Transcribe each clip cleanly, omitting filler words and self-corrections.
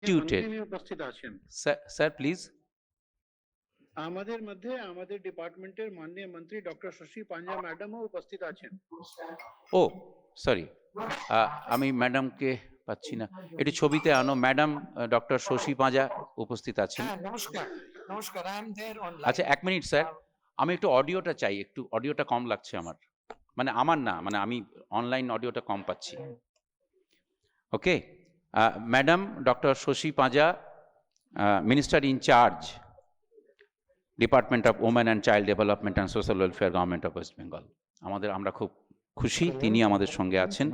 instituted উপস্থিত আছেন sir please আমাদের মধ্যে আমাদের ডিপার্টমেন্টের মাননীয় মন্ত্রী ডক্টর শশী পাঞ্জা ম্যাডামও উপস্থিত আছেন ও সরি আমি ম্যাডামকে পাচ্ছি না একটু ছবিতে আনো ম্যাডাম ডক্টর শশী পাঁজা উপস্থিত আছেন নমস্কার নমস্কার আই এম देयर অনলাইন আচ্ছা এক মিনিট স্যার আমি একটু অডিওটা চাই একটু অডিওটা কম লাগছে আমার মানে আমার না মানে আমি অনলাইন অডিওটা কম পাচ্ছি okay madam doctor Shashi Panja minister in charge department of women and child development and social welfare government of west Bengal আমরা খুব খুশি তিনি আমাদের সঙ্গে আছেন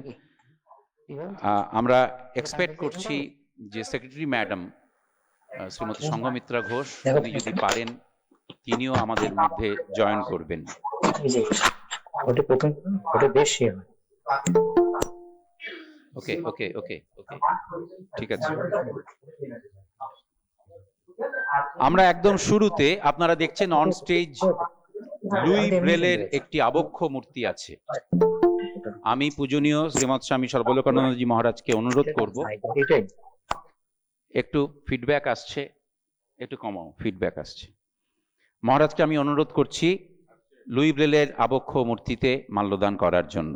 আমরা এক্সপেক্ট করছি যে সেক্রেটারি ম্যাডাম শ্রীমতী সংঘমিত্রা ঘোষ উনি যদি পারেন তিনিও আমাদের মধ্যে জয়েন করবেন ওকে ওকে ওকে ওকে ঠিক আছে আমরা একদম শুরুতে আপনারা দেখছেন অন স্টেজ লুই ব্রেলের একটি আবক্ষ মূর্তি আছে আমি পূজনীয় শ্রীমৎ স্বামী সর্বলোকানন্দজি মহারাজকে অনুরোধ করব একটু ফিডব্যাক আসছে একটু কমাও ফিডব্যাক আসছে মহারাজকে আমি অনুরোধ করছি লুই ব্রেলের আবক্ষ মূর্তিতে মাল্যদান করার জন্য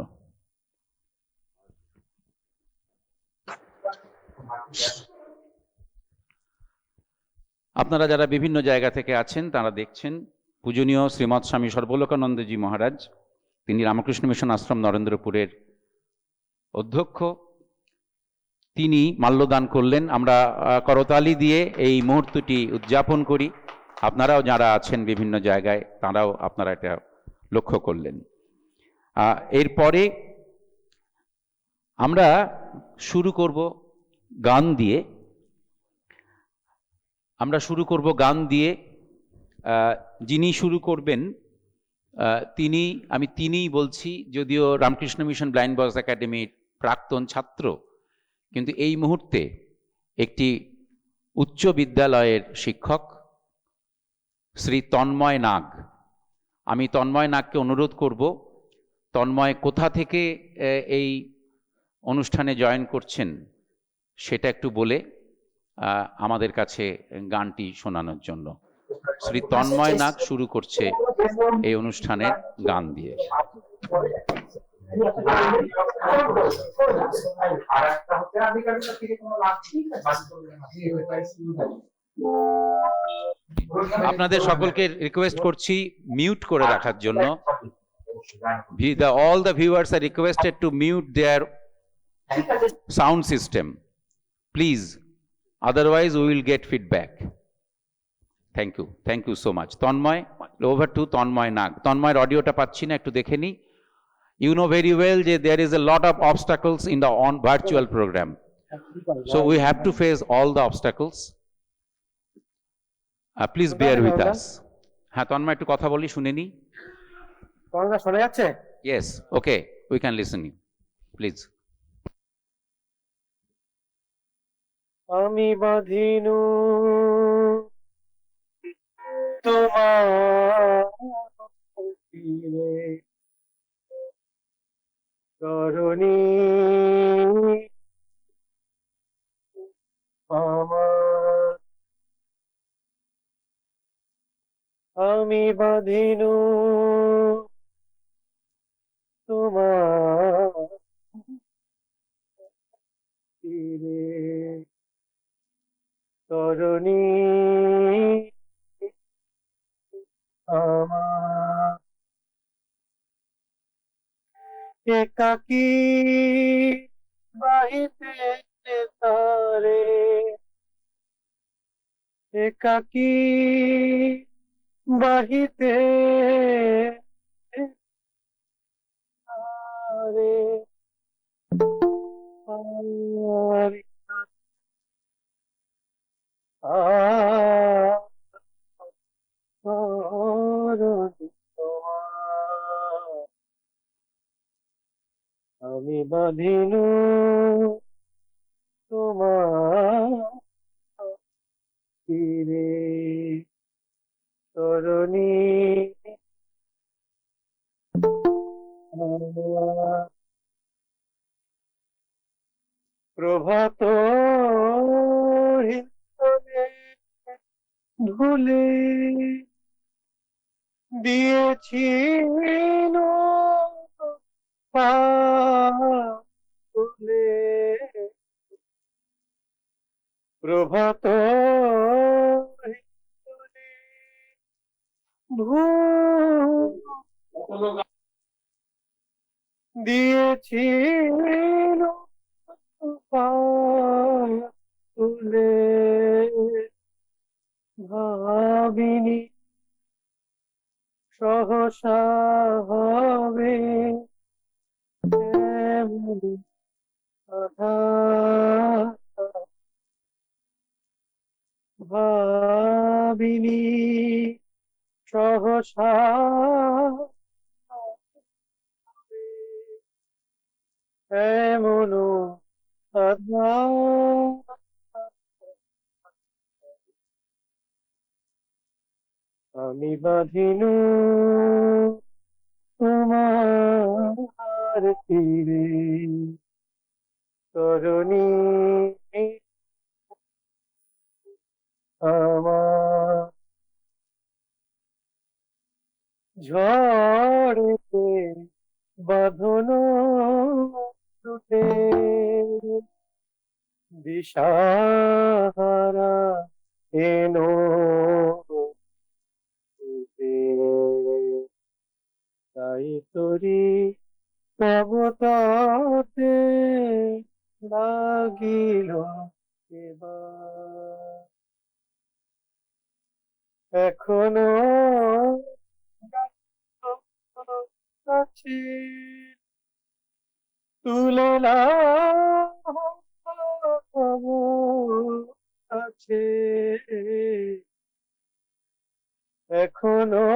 আপনারা যারা বিভিন্ন জায়গা থেকে আছেন তারা দেখছেন পূজনীয় শ্রীমৎ স্বামী সর্বলোকানন্দজি মহারাজ তিনি রামকৃষ্ণ মিশন আশ্রম নরেন্দ্রপুরের অধ্যক্ষ তিনি মাল্যদান করলেন আমরা করতালি দিয়ে এই মুহূর্তটি উদযাপন করি আপনারাও যারা আছেন বিভিন্ন জায়গায় তারাও আপনারা এটা লক্ষ্য করলেন এরপরে আমরা শুরু করব গান দিয়ে যিনি শুরু করবেন তিনিই বলছি যদিও রামকৃষ্ণ মিশন ব্লাইন্ড বয়েজ একাডেমির প্রাক্তন ছাত্র কিন্তু এই মুহূর্তে একটি উচ্চ বিদ্যালয়ের শিক্ষক শ্রী তন্ময় নাগ আমি তন্ময় নাগকে অনুরোধ করব তন্ময় কোথা থেকে এই অনুষ্ঠানে জয়েন করছেন সেটা একটু বলে আমাদের কাছে গানটি শোনানোর জন্য শ্রী তন্ময় নাগ শুরু করছে এই অনুষ্ঠানের গান দিয়ে আপনাদের সকলকে রিকোয়েস্ট করছি মিউট করে রাখার জন্য all the viewers are requested to mute their sound system please otherwise we will get feedback thank you so much Tanmoy over to Tanmoy Nag Tanmoy audio ta pacchi na ekটু দেখে নি you know very well যে there is a lot of obstacles in the on virtual program so we have to face all the obstacles please bear with us হ্যাঁ Tanmoy একটু কথা বলি শুনে নি তোমরা শোনা যাচ্ছে yes okay we can listen please আমি বাঁধিনু তোমার তীরে তরুণী আমার আমি বাঁধিনু তোমার তীরে তরুণী আমার একাকী বাহিতে তারে একাকী বাহিতে তারে আমি বাঁধিনু তোমার তীরে তরুণী প্রভাত ভুলে দিয়েছি ফুলে প্রভাত ভুল দিয়েছি ফুলে ভাবিনি সহসা হবে এমন আঘাত। ভাবিনি সহসা হবে এমন আঘাত। আমি বাঁধিনু তোমার তীরে তরুণী আমার ঝড়েতে বাঁধনো টুটে দিশাহারা এনো রূপে। তাই তোরি পবতাতে লাগিল এবার এখনো আছে তুলে আছে এখনো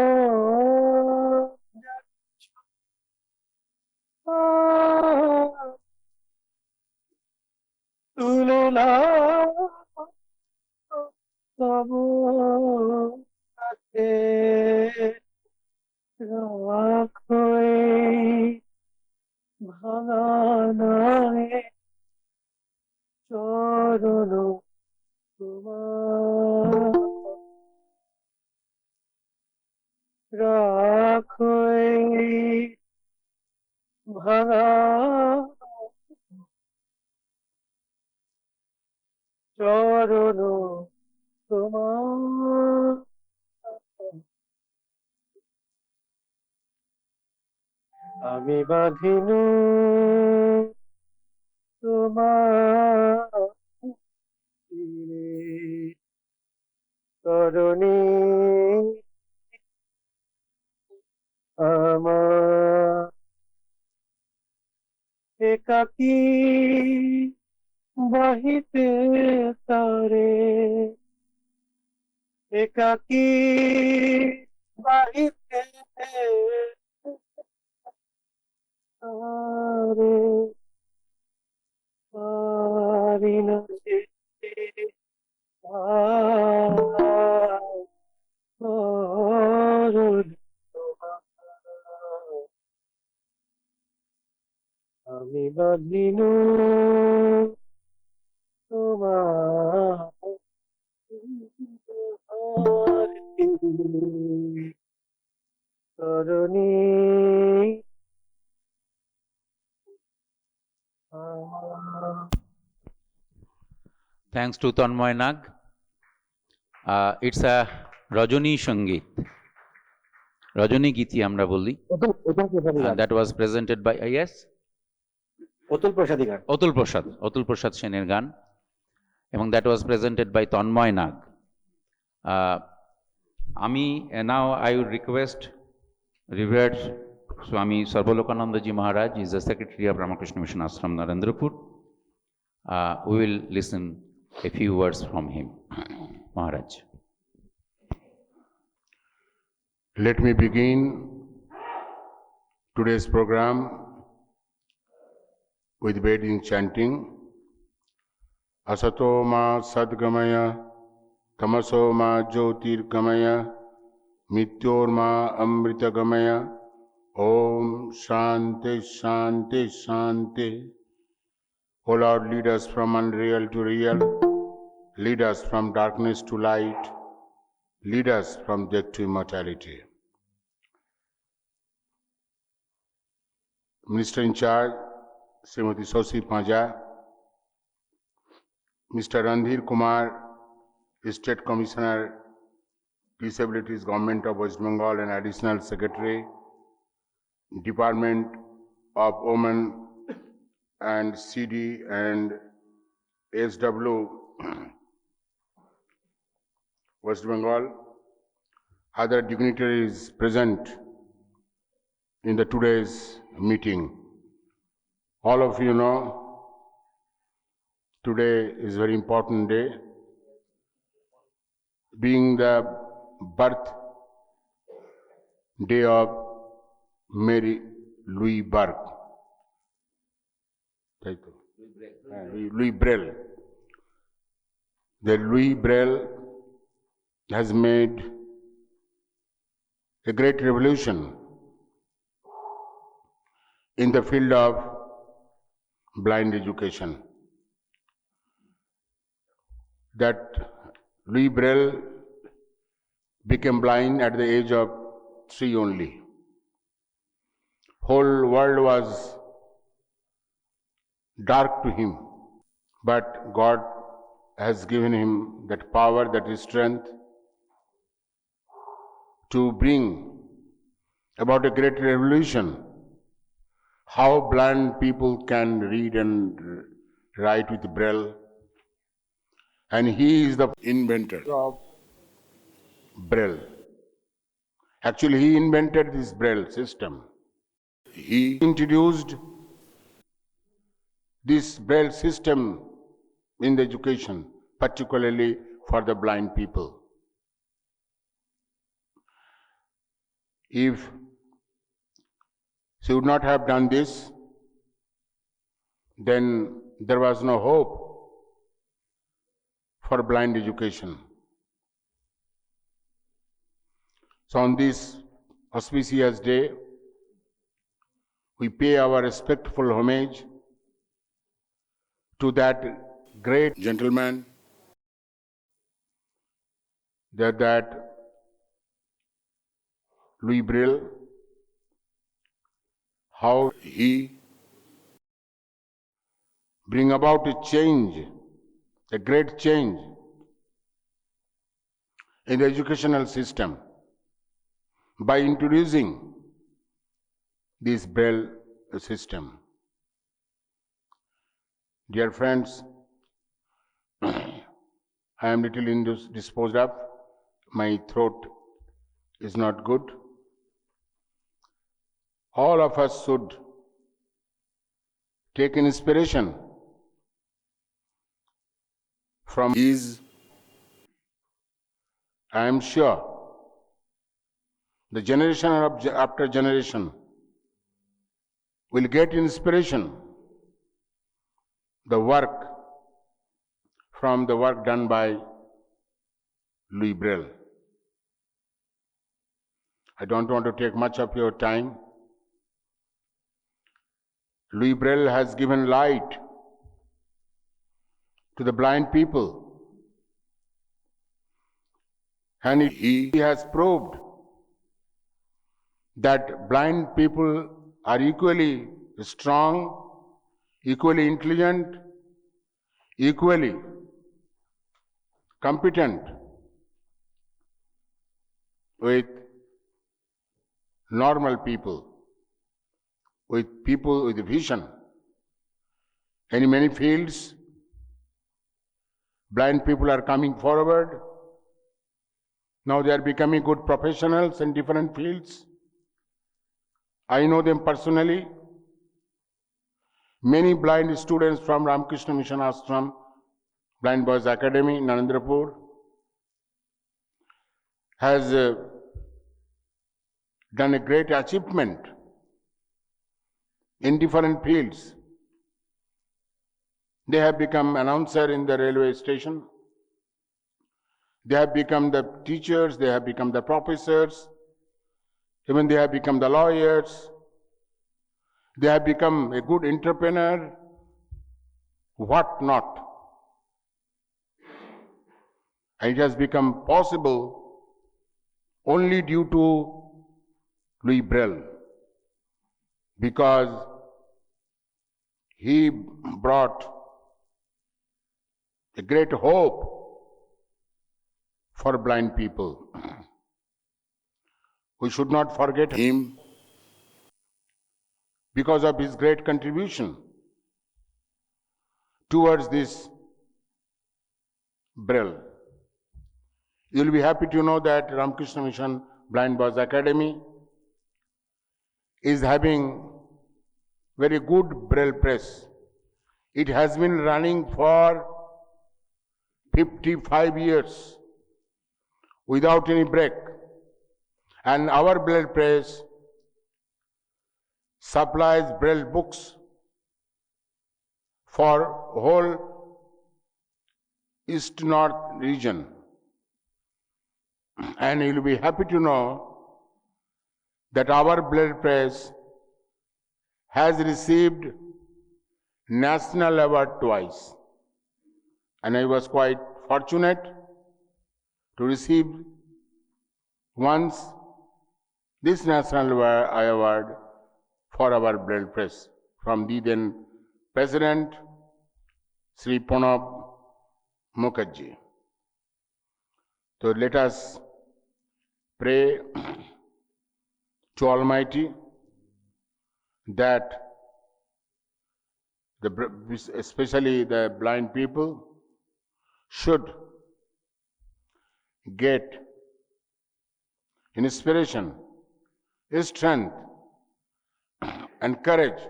তুলে তবু আছে রাখো ভাঙা নয় চরণ তোমার রাখো ভাঙা চরণ তোমার। আমি বাঁধিনু তোমার তীরে তরুণী আমার একাকী বাহিতে তারে একাকী বাহিতে তারে পারি না যেতে আমি বাঁধিনু তোমার তরুণী Thanks to Tanmoy Nag. It's a Rajani Sangit. Rajani Giti আমরা বলি। That was presented by yes? Atul Prasadi গান। অতুল প্রসাদ সেনের গান এবং that was presented by Tanmoy Nag. আমি now I would request Revered Swami Sarvalokanandaji Maharaj is the Secretary of Ramakrishna Mission Ashram Narendrapur. We will listen a few words from him. Maharaj. Let me begin today's program with Vedin chanting Asato ma sadgamaya tamaso ma jyotirgamaya mityor ma amritagamaya Om Shanti Shanti Shanti. O Lord, lead us from unreal to real, lead us from darkness to light, lead us from death to immortality. Minister in charge, Srimati Shashi Panja, Mr. Randhir Kumar, State Commissioner, Disabilities, Government of West Bengal and Additional Secretary, Department of Women and CD and SW, West Bengal, other dignitaries present in the today's meeting. All of you know, today is a very important day, being the birth day of Mary Louise Burke. Louis Braille. The Louis Braille has made a great revolution in the field of blind education. That Louis Braille became blind at the age of 3 only. Whole world was dark to him, but God has given him that power, that strength to bring about a great revolution. How blind people can read and write with Braille. And he is the inventor of Braille. Actually, he invented this Braille system. He introduced this Braille system in the education, particularly for the blind people. If she would not have done this, then there was no hope for blind education. So on this auspicious day, we pay our respectful homage to that great gentleman, that Louis Braille, how he bring about a change, a great change in the educational system by introducing this Braille system. Dear friends, I am little indisposed of, my throat is not good. All of us should take inspiration from his. I am sure the generation after generation will get inspiration, the work from the work done by Louis Braille. I don't want to take much of your time. Louis Braille has given light to the blind people, and he has proved that blind people are equally strong, equally intelligent, equally competent with normal people, with people with vision. In many fields, blind people are coming forward. Now they are becoming good professionals in different fields. I know them personally. Many blind students from Ramakrishna Mission Ashram, Blind Boys Academy, Narendrapur, has done a great achievement in different fields. They have become announcer in the railway station. They have become the teachers, they have become the professors, even they have become the lawyers. They have become a good entrepreneur, what not. And it has become possible only due to Louis Braille, because he brought a great hope for blind people. We should not forget him because of his great contribution towards this Braille. You will be happy to know that Ramakrishna Mission Blind Boys Academy is having very good Braille press. It has been running for 55 years without any break. And our Braille press supplies Braille books for whole East-North region. And you will be happy to know that our Braille press has received national award twice. And I was quite fortunate to receive once this national award for our Braille press from the then President Sri Pranab Mukherjee. So let us pray to Almighty that especially the blind people should get inspiration, strength and courage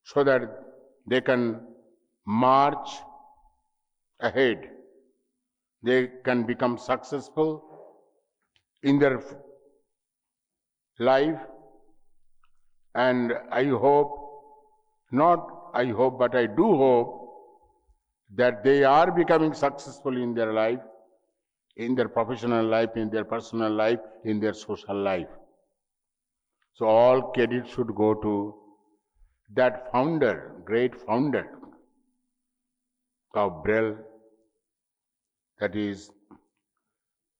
so that they can march ahead. They can become successful in their life, and I hope, not I hope, but I do hope that they are becoming successful in their life, in their professional life, in their personal life, in their social life. So all credit should go to that founder, great founder of Braille, that is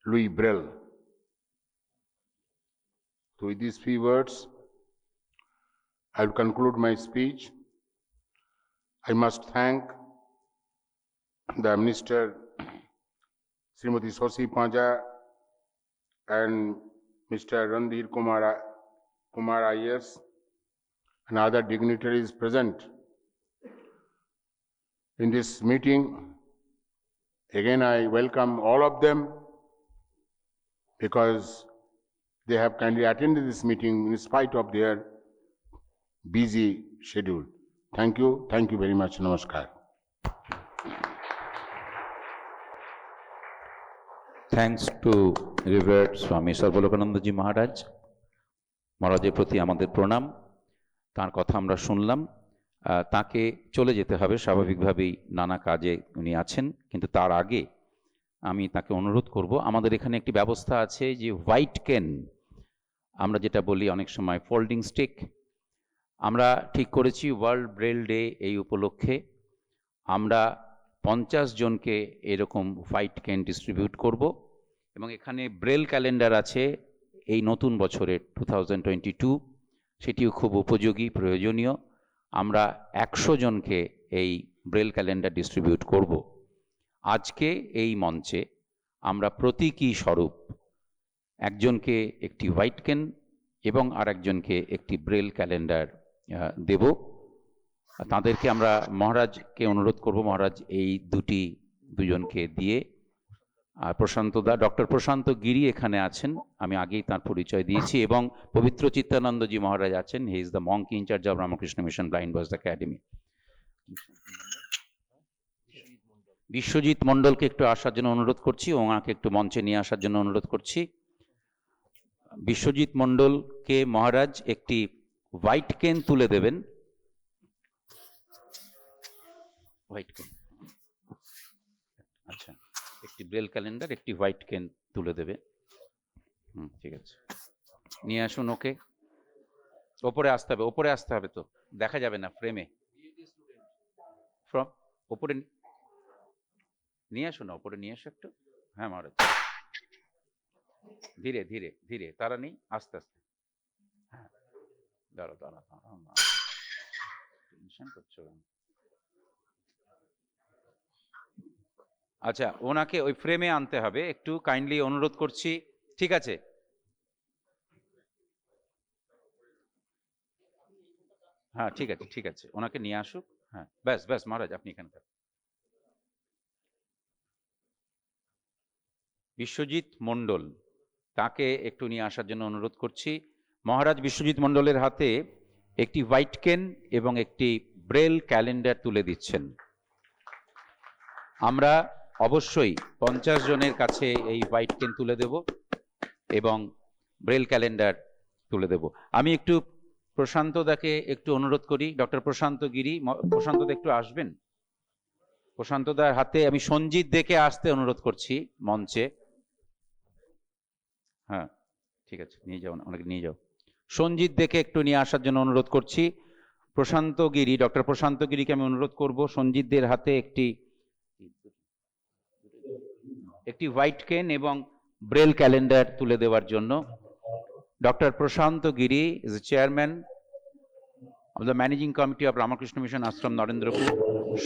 Louis Braille. So with these few words, I will conclude my speech. I must thank the Minister, Srimati Shashi Panja, and Mr. Randhir Kumar IAS, and other dignitaries present in this meeting. Again, I welcome all of them because they have kindly attended this meeting in spite of their busy schedule. Thank you very much. Namaskar. Thanks to revered Swami Sarvalokanandaji Maharaj. মহারাজের প্রতি আমাদের প্রণাম। তার কথা আমরা শুনলাম। তাকে চলে যেতে হবে, স্বাভাবিকভাবেই নানা কাজে উনি আছেন, কিন্তু তার আগে আমি তাকে অনুরোধ করব, আমাদের এখানে একটি ব্যবস্থা আছে যে হোয়াইট কেন, আমরা যেটা বলি অনেক সময় ফোল্ডিং স্টিক, আমরা ঠিক করেছি ওয়ার্ল্ড ব্রেল ডে এই উপলক্ষে আমরা 50 জনকে এরকম হোয়াইট কেন ডিস্ট্রিবিউট করব। এবং এখানে ব্রেল ক্যালেন্ডার আছে এই নতুন বছরের 2022, সেটিও খুব উপযোগী, প্রয়োজনীয়। আমরা 100 জনকে এই ব্রেল ক্যালেন্ডার ডিস্ট্রিবিউট করব। আজকে এই মঞ্চে আমরা প্রতীকী স্বরূপ একজনকে একটি হোয়াইট কেন এবং আরেকজনকে একটি ব্রেল ক্যালেন্ডার দেব। তাদেরকে আমরা মহারাজকে অনুরোধ করব, মহারাজ এই দুজনকে দিয়ে। আর ডক্টর প্রশান্ত গিরি এখানে আছেন, আমি আগেই তার পরিচয় দিয়েছি, এবং পবিত্র চিত্তানন্দজি মহারাজ আছেন। He is the monk in-charge of Ramakrishna mission blind boys academy. Biswajit মণ্ডলকে একটু আসার জন্য অনুরোধ করছি, ওনাকে একটু মঞ্চে নিয়ে আসার জন্য অনুরোধ করছি। বিশ্বজিৎ মণ্ডলকে মহারাজ একটি হোয়াইট কেন তুলে দেবেন। হোয়াইট কেন, আচ্ছা, একটি ব্রেল ক্যালেন্ডার, একটি হোয়াইট কেন তুলে দেবে। ঠিক আছে, নিয়ে আসুন ওকে। ওপরে আসতে হবে, তো দেখা যাবে না ফ্রেমে। ওপরে নিয়ে আসুন, ওপরে নিয়ে আসো একটু। হ্যাঁ মহারাজ, ধীরে ধীরে ধীরে, তারা নেই, আস্তে আস্তে। হ্যাঁ, দাঁড়াও দাঁড়াও দাঁড়াও, টেনশন করছো কেন? আচ্ছা, ওনাকে ওই ফ্রেমে আনতে হবে, একটু কাইন্ডলি অনুরোধ করছি। ঠিক আছে, হ্যাঁ ঠিক আছে ঠিক আছে, ওনাকে নিয়ে আসুক। হ্যাঁ, ব্যাস ব্যাস মহারাজ, আপনি এখানে থাকুন। বিশ্বজিৎ মণ্ডল, তাকে একটু নিয়ে আসার জন্য অনুরোধ করছি। মহারাজ বিশ্বজিৎ মণ্ডলের হাতে একটি হোয়াইট কেন এবং একটি ব্রেল ক্যালেন্ডার তুলে দিচ্ছেন। আমরা অবশ্যই 50 জনের কাছে এই হোয়াইট কেন তুলে দেব এবং ব্রেল ক্যালেন্ডার তুলে দেব। আমি একটু প্রশান্ত দাকে একটু অনুরোধ করি, ডক্টর প্রশান্ত গিরি, প্রশান্ত দা একটু আসবেন। প্রশান্ত দার হাতে আমি সঞ্জিত দেখে আসতে অনুরোধ করছি মঞ্চে। হ্যাঁ ঠিক আছে, নিয়ে যাও, ওনাকে নিয়ে যাও। সঞ্জিত দেখে একটু নিয়ে আসার জন্য অনুরোধ করছি। প্রশান্ত গিরি, ডক্টর প্রশান্ত গিরিকে আমি অনুরোধ করব সঞ্জিতদের হাতে একটি হোয়াইট কেন এবং ব্রেল ক্যালেন্ডার তুলে দেওয়ার জন্য। Doctor Prashanta Giri is the chairman of the managing committee of Ramakrishna mission আশ্রম নরেন্দ্রপুর।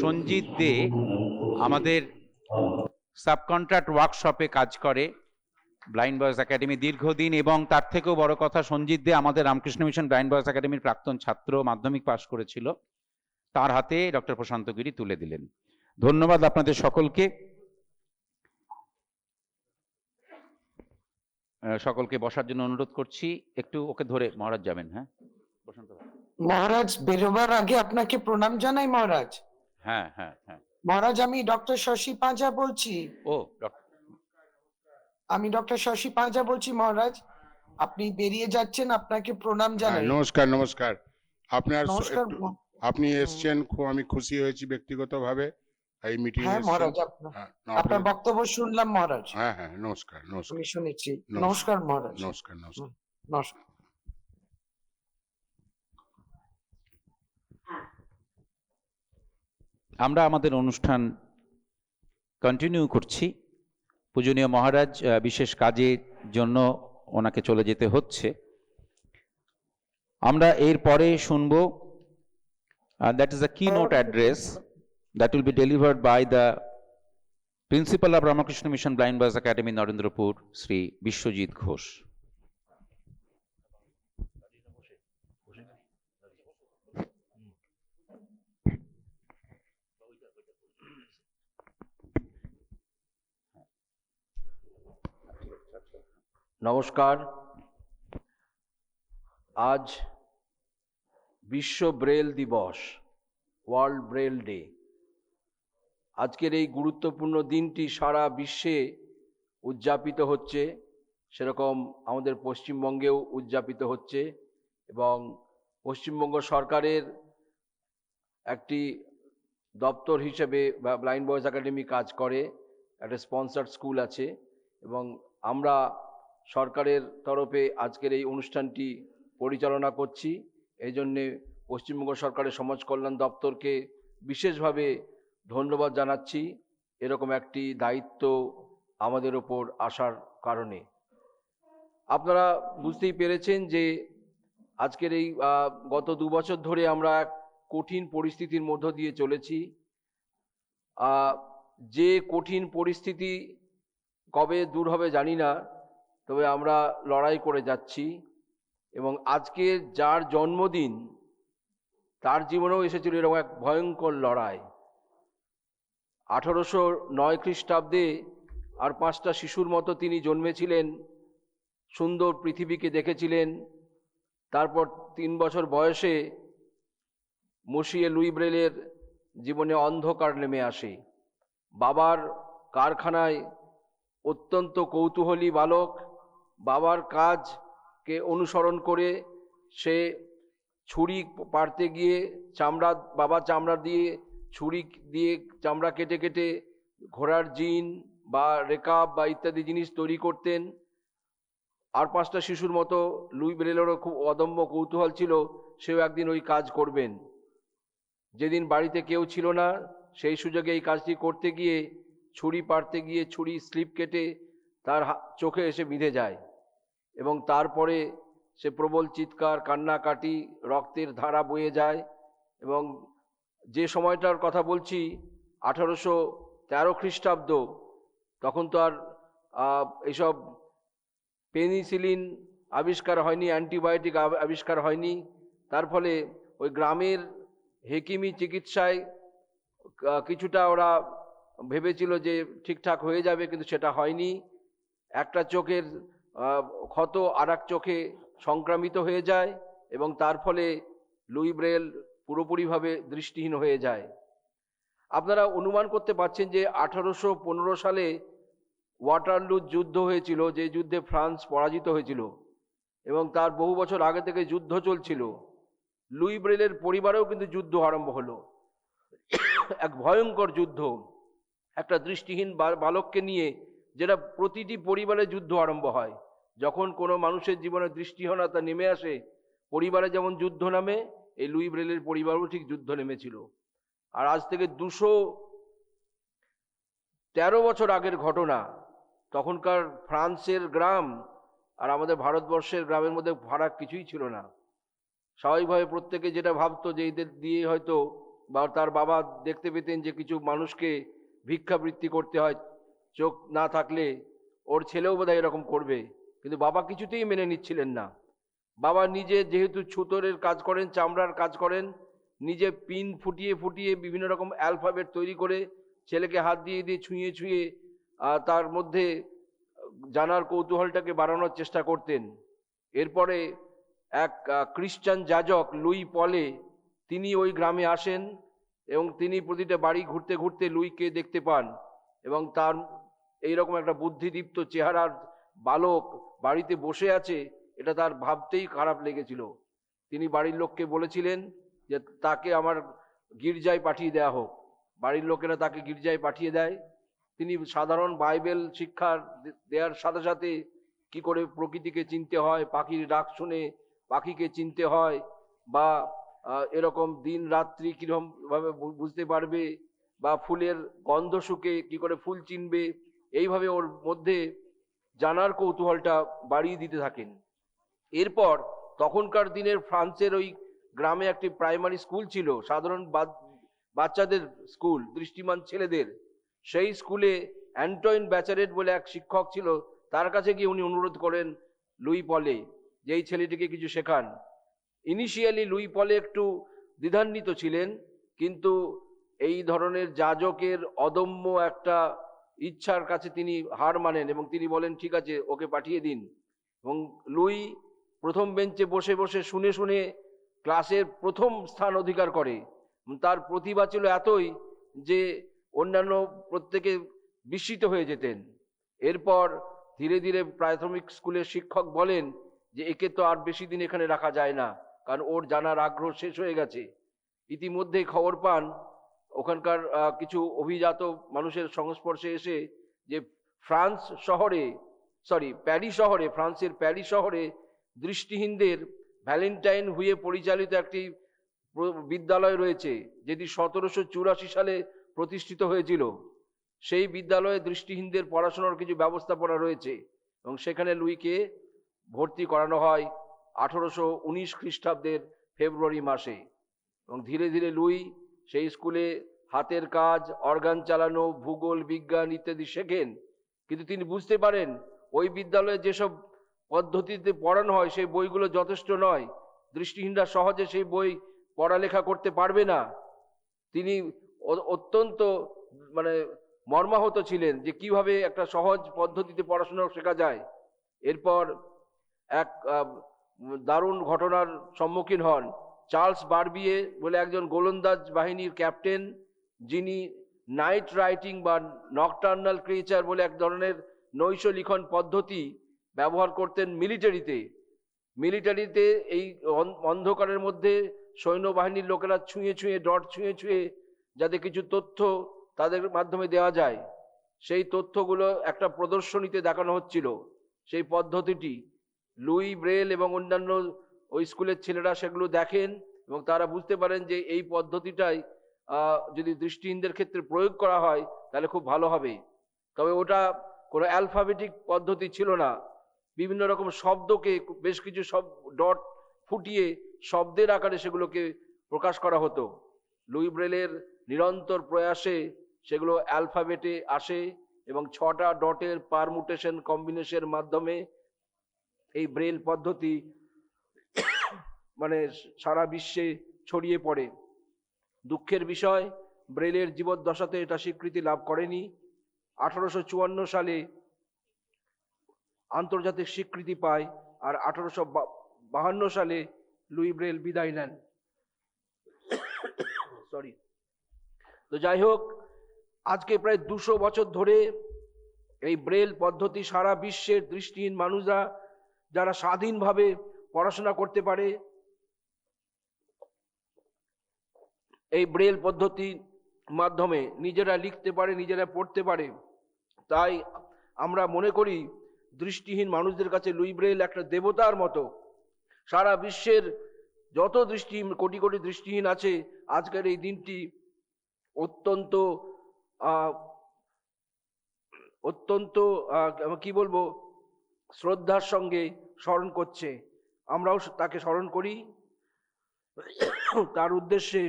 সঞ্জিত দে আমাদের সাবকন্ট্রাক্ট ওয়ার্কশপে কাজ করে ব্লাইন্ড বয়েজ একাডেমি দীর্ঘদিন, এবং তার থেকেও বড় কথা, সঞ্জিত দে আমাদের রামকৃষ্ণ মিশন ব্লাইন্ড বয়েজ একাডেমির প্রাক্তন ছাত্র, মাধ্যমিক পাশ করেছিল। তার হাতে ডক্টর প্রশান্ত গিরি তুলে দিলেন। ধন্যবাদ আপনাদের সকলকে। সকলকে বসার জন্য অনুরোধ করছি। একটু ওকে ধরে মহারাজ যাবেন। হ্যাঁ প্রশান্ত, মহারাজ বেরোবার আগে আপনাকে প্রণাম জানাই মহারাজ। হ্যাঁ হ্যাঁ হ্যাঁ। মহারাজ আমি ডক্টর শশী পাঁজা বলছি। ও ডক্টর, আমি ডক্টর শশী পাঁজা বলছি মহারাজ। আপনি বেরিয়ে যাচ্ছেন, আপনাকে প্রণাম জানাই। নমস্কার নমস্কার। আপনার নমস্কার। আপনি এসছেন, আমি খুশি হয়েছি ব্যক্তিগতভাবে এই মিটিং। হ্যাঁ মহারাজ, আপনার বক্তব্য শুনলাম মহারাজ। হ্যাঁ হ্যাঁ, নমস্কার নমস্কার। আমি শুনেছি। নমস্কার মহারাজ। নমস্কার নমস্কার। নমস্কার। আমরা আমাদের অনুষ্ঠান কন্টিনিউ করছি। পূজনীয় মহারাজ বিশেষ কাজের জন্য ওনাকে চলে যেতে হচ্ছে। আমরা এরপরে শুনবো that is a keynote address that will be delivered by the Principal of Ramakrishna Mission Blind Boys Academy, Narendrapur, Sri Bishwajit Ghosh. নমস্কার। আজ বিশ্ব ব্রেল দিবস, ওয়ার্ল্ড ব্রেল ডে। আজকের এই গুরুত্বপূর্ণ দিনটি সারা বিশ্বে উদযাপিত হচ্ছে, সেরকম আমাদের পশ্চিমবঙ্গেও উদযাপিত হচ্ছে, এবং পশ্চিমবঙ্গ সরকারের একটি দপ্তর হিসেবে ব্লাইন্ড বয়েজ একাডেমি কাজ করে, একটা স্পন্সার্ড স্কুল আছে, এবং আমরা সরকারের তরফে আজকের এই অনুষ্ঠানটি পরিচালনা করছি। এই জন্যে পশ্চিমবঙ্গ সরকারের সমাজ কল্যাণ দপ্তরকে বিশেষভাবে ধন্যবাদ জানাচ্ছি, এরকম একটি দায়িত্ব আমাদের ওপর আসার কারণে। আপনারা বুঝতেই পেরেছেন যে আজকের এই গত 2 বছর ধরে আমরা এক কঠিন পরিস্থিতির মধ্য দিয়ে চলেছি। যে কঠিন পরিস্থিতি কবে দূর হবে জানি না, তবে আমরা লড়াই করে যাচ্ছি। এবং আজকে যার জন্মদিন, তার জীবনেও এসেছিল এরকম এক ভয়ঙ্কর লড়াই। 1809 খ্রিস্টাব্দে আর 5টা শিশুর মতো তিনি জন্মেছিলেন, সুন্দর পৃথিবীকে দেখেছিলেন। তারপর 3 বছর বয়সে মসিয়ে লুই ব্রেলের জীবনে অন্ধকার নেমে আসে। বাবার কারখানায় অত্যন্ত কৌতূহলী বালক, বাবার কাজকে অনুসরণ করে সে ছুরি পাড়তে গিয়ে বাবা চামড়া দিয়ে ছুরি দিয়ে চামড়া কেটে কেটে ঘোড়ার জিন বা রেকাব বা ইত্যাদি জিনিস তৈরি করতেন। আর 5টা শিশুর মতো লুই ব্রেলেরও খুব অদম্য কৌতূহল ছিল, সেও একদিন ওই কাজ করবেন। যেদিন বাড়িতে কেউ ছিল না, সেই সুযোগে এই কাজটি করতে গিয়ে, ছুরি পাড়তে গিয়ে ছুরি স্লিপ কেটে তার চোখে এসে বিঁধে যায় এবং তারপরে সে প্রবল চিৎকার, কান্নাকাটি, রক্তের ধারা বয়ে যায়। এবং যে সময়টার কথা বলছি 1813 খ্রিস্টাব্দ, তখন তো আর এইসব পেনিসিলিন আবিষ্কার হয়নি, অ্যান্টিবায়োটিক আবিষ্কার হয়নি। তার ফলে ওই গ্রামের হেকিমি চিকিৎসায় কিছুটা ওরা ভেবেছিল যে ঠিকঠাক হয়ে যাবে, কিন্তু সেটা হয়নি। একটা চোখের ক্ষত আর এক চোখে সংক্রামিত হয়ে যায় এবং তার ফলে লুই ব্রেল পুরোপুরিভাবে দৃষ্টিহীন হয়ে যায়। আপনারা অনুমান করতে পারছেন যে 1815 সালে ওয়াটারলু যুদ্ধ হয়েছিল, যে যুদ্ধে ফ্রান্স পরাজিত হয়েছিল এবং তার বহু বছর আগে থেকে যুদ্ধ চলছিল। লুই ব্রেলের পরিবারেও কিন্তু যুদ্ধ আরম্ভ হলো, এক ভয়ঙ্কর যুদ্ধ, একটা দৃষ্টিহীন বালককে নিয়ে, যেটা প্রতিটি পরিবারে যুদ্ধ আরম্ভ হয়। যখন কোনো মানুষের জীবনে দৃষ্টিহীনতা নেমে আসে, পরিবারে যেমন যুদ্ধ নামে, এই লুই ব্রেলের পরিবারও ঠিক যুদ্ধ নেমেছিল। আর আজ থেকে 213 বছর আগের ঘটনা। তখনকার ফ্রান্সের গ্রাম আর আমাদের ভারতবর্ষের গ্রামের মধ্যে ফারাক কিছুই ছিল না। স্বাভাবিকভাবে প্রত্যেকে যেটা ভাবতো যে এদের দিয়ে হয়তো, বা তার বাবা দেখতে পেতেন যে কিছু মানুষকে ভিক্ষাবৃত্তি করতে হয়, চোখ না থাকলে ওর ছেলেও বোধহয় এরকম করবে, কিন্তু বাবা কিছুতেই মেনে নিচ্ছিলেন না। বাবা নিজে যেহেতু ছুতোরের কাজ করেন, চামড়ার কাজ করেন, নিজে পিন ফুটিয়ে ফুটিয়ে বিভিন্ন রকম অ্যালফাবেট তৈরি করে ছেলেকে হাত দিয়ে দিয়ে ছুঁয়ে ছুঁয়ে তার মধ্যে জানার কৌতূহলটাকে বাড়ানোর চেষ্টা করতেন। এরপরে এক খ্রিস্টান যাজক লুই পলে, তিনি ওই গ্রামে আসেন এবং তিনি প্রতিটা বাড়ি ঘুরতে ঘুরতে লুইকে দেখতে পান এবং তার এইরকম একটা বুদ্ধিদীপ্ত চেহারার বালক বাড়িতে বসে আছে, এটা তার ভাবতেই খারাপ লেগেছিল। তিনি বাড়ির লোককে বলেছিলেন যে তাকে আমার গির্জায় পাঠিয়ে দেওয়া হোক। বাড়ির লোকেরা তাকে গির্জায় পাঠিয়ে দেয়। তিনি সাধারণ বাইবেল শিক্ষা দেওয়ার সাথে সাথে কি করে প্রকৃতিকে চিনতে হয়, পাখির ডাক শুনে পাখিকে চিনতে হয়, বা এরকম দিন রাত্রি কিরকম ভাবে বুঝতে পারবে, বা ফুলের গন্ধ শুকে কি করে ফুল চিনবে, এইভাবে ওর মধ্যে জানার কৌতূহলটা বাড়িয়ে দিতে থাকেন। এরপর তখনকার দিনের ফ্রান্সের ওই গ্রামে একটি প্রাইমারি স্কুল ছিল, সাধারণ বাচ্চাদের স্কুল, দৃষ্টিমান ছেলেদের। সেই স্কুলে অ্যান্টয়েন ব্যাচারেট বলে এক শিক্ষক ছিল, তার কাছে গিয়ে উনি অনুরোধ করেন লুই পলে যে এই ছেলেটিকে কিছু শেখান। ইনিশিয়ালি লুই পলে একটু দ্বিধান্বিত ছিলেন, কিন্তু এই ধরনের যাজকের অদম্য একটা ইচ্ছার কাছে তিনি হার মানেন এবং তিনি বলেন ঠিক আছে, ওকে পাঠিয়ে দিন। এবং লুই প্রথম বেঞ্চে বসে বসে শুনে শুনে ক্লাসের প্রথম স্থান অধিকার করে। তার প্রতিভা ছিল এতই যে অন্যান্য প্রত্যেকে বিস্মিত হয়ে যেতেন। এরপর ধীরে ধীরে প্রাথমিক স্কুলের শিক্ষক বলেন যে একে তো আর বেশি দিন এখানে রাখা যায় না, কারণ ওর জানার আগ্রহ শেষ হয়ে গেছে। ইতিমধ্যেই খবর পান ওখানকার কিছু অভিজাত মানুষের সংস্পর্শে এসে যে প্যারি শহরে, ফ্রান্সের প্যারি শহরে দৃষ্টিহীনদের ভ্যালেন্টাইন হুয়ে পরিচালিত একটি বিদ্যালয় রয়েছে, যেটি 1784 সালে প্রতিষ্ঠিত হয়েছিল। সেই বিদ্যালয়ে দৃষ্টিহীনদের পড়াশোনার কিছু ব্যবস্থাপনা রয়েছে এবং সেখানে লুইকে ভর্তি করানো হয় 1819 খ্রিস্টাব্দের ফেব্রুয়ারি মাসে। এবং ধীরে ধীরে লুই সেই স্কুলে হাতের কাজ, অর্গান চালানো, ভূগোল, বিজ্ঞান ইত্যাদি শেখেন। কিন্তু তিনি বুঝতে পারেন ওই বিদ্যালয়ে যেসব পদ্ধতিতে পড়ানো হয় সেই বইগুলো যথেষ্ট নয়, দৃষ্টিহীনরা সহজে সেই বই পড়ালেখা করতে পারবে না। তিনি অত্যন্ত মর্মাহত ছিলেন যে কিভাবে একটা সহজ পদ্ধতিতে পড়াশোনা শেখা যায়। এরপর এক দারুণ ঘটনার সম্মুখীন হন। চার্লস বারবিয়ে বলে একজন গোলন্দাজ বাহিনীর ক্যাপ্টেন, যিনি নাইট রাইটিং বা নকটার্নাল ক্রিয়েচার বলে এক ধরনের নৈশ লিখন পদ্ধতি ব্যবহার করতেন মিলিটারিতে। এই অন্ধকারের মধ্যে সৈন্যবাহিনীর লোকেরা ছুঁয়ে ছুঁয়ে, ডট ছুঁয়ে ছুঁয়ে যাতে কিছু তথ্য তাদের মাধ্যমে দেওয়া যায়, সেই তথ্যগুলো একটা প্রদর্শনীতে দেখানো হচ্ছিল। সেই পদ্ধতিটি লুই ব্রেল এবং অন্যান্য ওই স্কুলের ছেলেরা সেগুলো দেখেন এবং তারা বুঝতে পারেন যে এই পদ্ধতিটাই যদি দৃষ্টিহীনদের ক্ষেত্রে প্রয়োগ করা হয় তাহলে খুব ভালো হবে। তবে ওটা কোনো অ্যালফাবেটিক পদ্ধতি ছিল না, বিভিন্ন রকম শব্দকে বেশ কিছু সব ডট ফুটিয়ে শব্দের আকারে সেগুলোকে প্রকাশ করা হতো। লুই ব্রেলের নিরন্তর প্রয়াসে সেগুলো অ্যালফাবেটে আসে এবং 6টা ডটের পারমুটেশন কম্বিনেশনের মাধ্যমে এই ব্রেল পদ্ধতি মানে সারা বিশ্বে ছড়িয়ে পড়ে। দুঃখের বিষয়, ব্রেলের জীবদ্দশাতে এটা স্বীকৃতি লাভ করেনি। 1854 সালে আন্তর্জাতিক স্বীকৃতি পায়, আর 1852 সালে লুই ব্রেল বিদায় নেন। সরি। তো যাই হোক, আজকে প্রায় 200 বছর ধরে এই ব্রেল পদ্ধতি সারা বিশ্বের দৃষ্টিহীন মানুষরা যারা স্বাধীনভাবে পড়াশোনা করতে পারে, এই ব্রেল পদ্ধতির মাধ্যমে নিজেরা লিখতে পারে, নিজেরা পড়তে পারে। তাই আমরা মনে করি দৃষ্টিহীন মানুষদের কাছে লুই ব্রেল একটা দেবতার মতো। সারা বিশ্বের যত দৃষ্টিহীন, কোটি কোটি দৃষ্টিহীন আছে, আজকের এই দিনটি অত্যন্ত কি বলবো, শ্রদ্ধার সঙ্গে স্মরণ করছে। আমরাও তাকে স্মরণ করি। তার উদ্দেশ্যে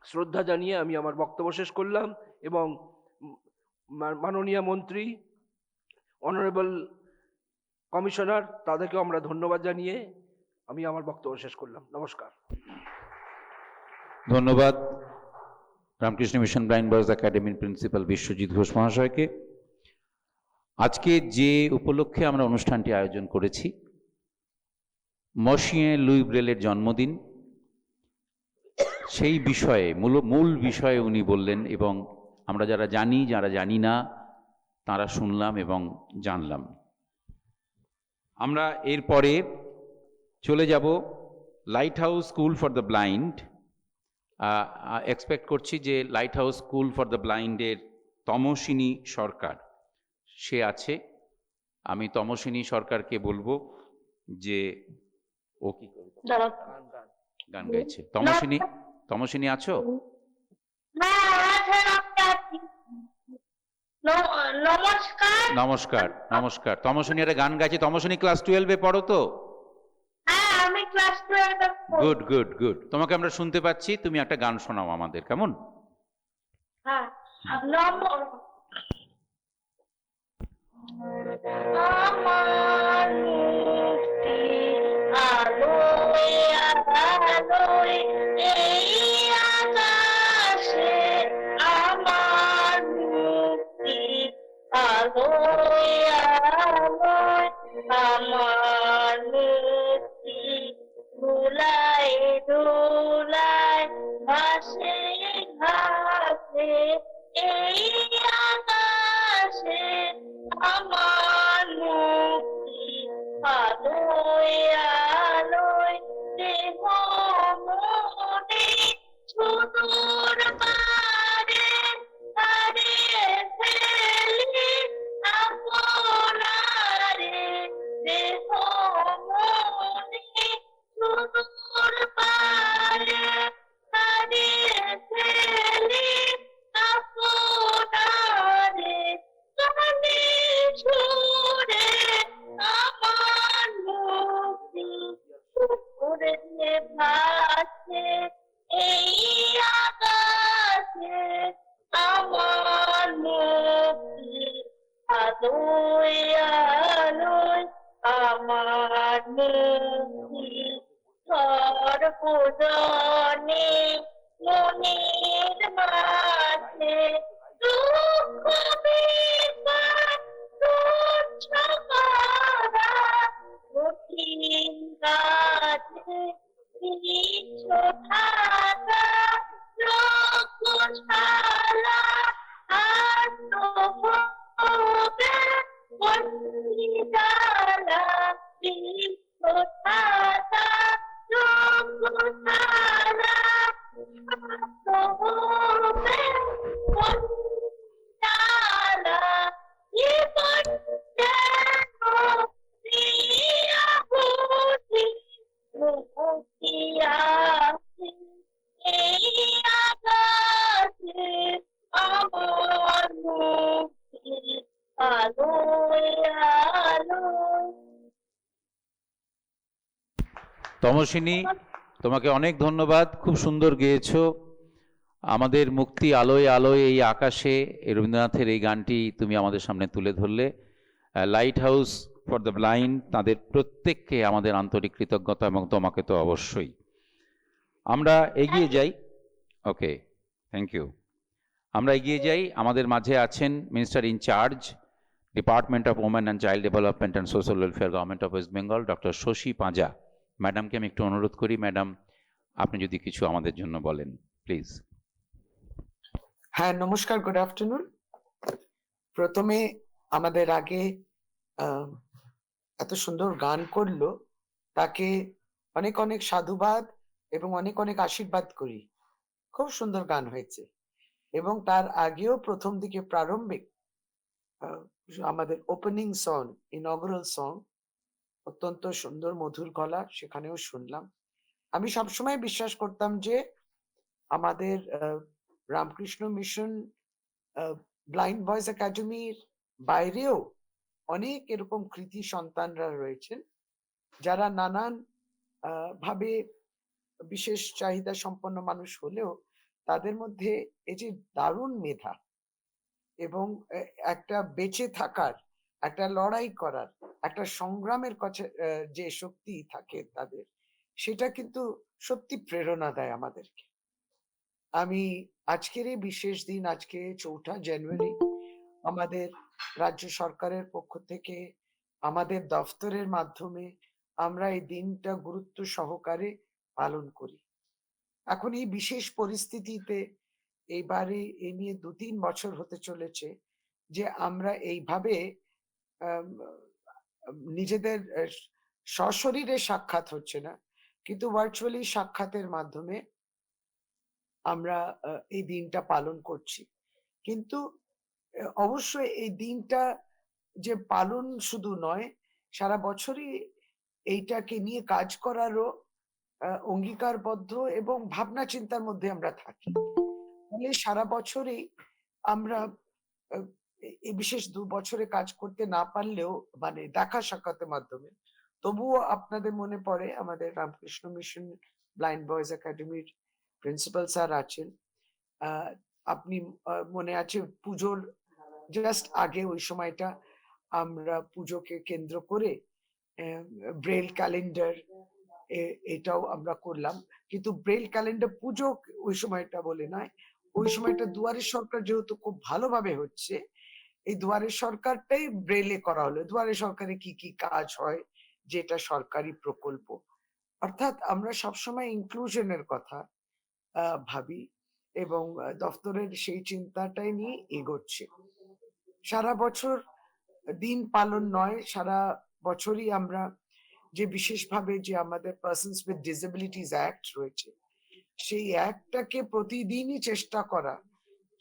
শ্রদ্ধা জানিয়ে আমি আমার বক্তব্য শেষ করলাম এবং মাননীয় মন্ত্রী, অনারেবল কমিশনার, তাদেরকেও আমরা ধন্যবাদ জানিয়ে আমি আমার বক্তব্য শেষ করলাম। নমস্কার। ধন্যবাদ রামকৃষ্ণ মিশন ব্লাইন্ড বয়েজ একাডেমির প্রিন্সিপাল বিশ্বজিৎ ঘোষ মহাশয়কে। আজকে যে উপলক্ষে আমরা অনুষ্ঠানটি আয়োজন করেছি, মসিয়ে লুই ব্রেলের জন্মদিন, সেই বিষয়ে মূল বিষয়ে উনি বললেন এবং আমরা যারা জানি, যারা জানি না তারা শুনলাম এবং জানলাম। আমরা এরপরে চলে যাব light house school for the blind. Expect করছি যে light house school for the ব্লাইন্ডের তমসিনী সরকার সে আছে। আমি তমসিনী সরকারকে বলবো যে ও কি করবে, গান গাইছে। তমসিনী আছো? নমস্কার। নমস্কার। তমসিনী একটা গান গাইছে। তমসিনী ক্লাস 12-এ পড়ো তো? আমি ক্লাস 12-এ পড়ি। Good good good. তোমাকে আমরা শুনতে পাচ্ছি, তুমি একটা গান শোনাও আমাদের, কেমন? হ্যাঁ। আমার মুক্তি আলোয় আলোয় এই আকাশে, আমার মুক্তি আলোয় আলোয়, আমার মুক্তি দোলায় দোলায় ভাসে ভাসে এই আকাশে, আমার মুক্তি আলোয় আলোয়, দেহ মনে সুদূর পারে তারে ফেলি আপনারে, দেহ মনে সুদূর পারে তারে ফেলি আপনারে, কানে ছুড়ে আমার মুক্তি উড়ে ভাসে এই আকাশে, আমার মুক্তি আলোয় আলোয়, আমার মুক্তি সর্বজনে মনের মাঝে, দুঃখ বিপাদ তুচ্ছ করা কঠিন কাজে তুচ্ছ থাকা, লোকশালা আত্মভোগে বন্দিশালা, তুচ্ছ থাকা লোকশালা আত্মভোগে বন্দিশালা, জীবন যেন প্রিয়াভূতি মুক্তি আছে এই আকাশে, আমার মুক্তি আলো তমসিনী, তোমাকে অনেক ধন্যবাদ, খুব সুন্দর গেয়েছো। আমাদের মুক্তি আলোয় আলোয় এই আকাশে, এই রবীন্দ্রনাথের এই গানটি তুমি আমাদের সামনে তুলে ধরলে। Light house for the blind, তাদের প্রত্যেককে আমাদের আন্তরিক কৃতজ্ঞতা, এবং তোমাকে তো অবশ্যই। আমরা এগিয়ে যাই। Okay, thank you. আমরা এগিয়ে যাই। আমাদের মাঝে আছেন minister in-charge, department of women and child development and social welfare, government of west Bengal, doctor Shashi Panja. ম্যাডামকে আমি একটু অনুরোধ করি, ম্যাডাম আপনি যদি কিছু আমাদের জন্য বলেন, প্লিজ। হ্যাঁ, নমস্কার, গুড আফটারনুন। প্রথমে আমাদের আগে আহ, এত সুন্দর গান করলো তাকে অনেক অনেক সাধুবাদ এবং অনেক অনেক আশীর্বাদ করি। খুব সুন্দর গান হয়েছে। এবং তার আগেও প্রথম দিকে প্রারম্ভিক আমাদের ওপেনিং সং, ইনঅগ্রাল সং, অত্যন্ত সুন্দর মধুর গলা, সেখানেও শুনলাম। আমি সবসময় বিশ্বাস করতাম যে আমাদের রামকৃষ্ণ মিশন ব্লাইন্ড বয়েজ একাডেমির বাইরেও অনেক এরকম কৃতি সন্তানরা রয়েছেন যারা নানান ভাবে বিশেষ চাহিদা সম্পন্ন মানুষ হলেও তাদের মধ্যে এই যে দারুণ মেধা এবং একটা বেঁচে থাকার, একটা লড়াই করার, একটা সংগ্রামের কাছে যে শক্তি থাকে তাদের, সেটা কিন্তু সত্যি প্রেরণা দেয় আমাদেরকে। আমি আজকের এই বিশেষ দিন, আজকে 4 জানুয়ারি, আমাদের রাজ্য সরকারের পক্ষ থেকে আমাদের দফতরের মাধ্যমে আমরা এই দিনটা গুরুত্ব সহকারে পালন করি। এখন এই বিশেষ পরিস্থিতিতে এইবারে এ নিয়ে 2-3 বছর হতে চলেছে যে আমরা এইভাবে আম, নিজেদের সশরীরে সাক্ষাৎ হচ্ছে না, কিন্তু ভার্চুয়ালি সাক্ষাতের মাধ্যমে আমরা এই দিনটা পালন করছি। কিন্তু অবশ্যই এই দিনটা যে পালন শুধু নয়, সারা বছরই এইটাকে নিয়ে কাজ করারও অঙ্গীকারবদ্ধ এবং ভাবনা চিন্তার মধ্যে আমরা থাকি। ফলে সারা বছরই আমরা এই বিশেষ 2 বছরে কাজ করতে না পারলেও, মানে দেখা সাক্ষাতের মাধ্যমে, তবুও আপনাদের মনে পড়ে আমাদের রামকৃষ্ণ মিশন ব্লাইন্ড বয়েজ একাডেমির প্রিন্সিপাল স্যার আছেন। আপনি মনে আছে পুজোর জাস্ট আগে ওই সময়টা আমরা পুজোকে কেন্দ্র করে ব্রেল ক্যালেন্ডার এটাও আমরা করলাম। কিন্তু ব্রেল ক্যালেন্ডার পুজো ওই সময়টা বলে নয়, ওই সময়টা দুয়ারের সরকার যেহেতু খুব ভালোভাবে হচ্ছে, এই দুয়ারের সরকারটাই ব্রেলে করা হলো। দুয়ারের সরকারে কি কি কাজ হয়, যেটা সরকারি প্রকল্প, অর্থাৎ আমরা সবসময় ইনক্লুশনের কথা ভাবি এবং দফতরের সেই চিন্তাটাই নিয়ে এগোচ্ছে। সারা বছর দিন পালন নয়, সারা বছরই আমরা যে বিশেষভাবে যে আমাদের পার্সনস উইথ ডিসেবিলিটিস অ্যাক্ট রয়েছে, সেই অ্যাক্টটাকে প্রতিদিনই চেষ্টা করা,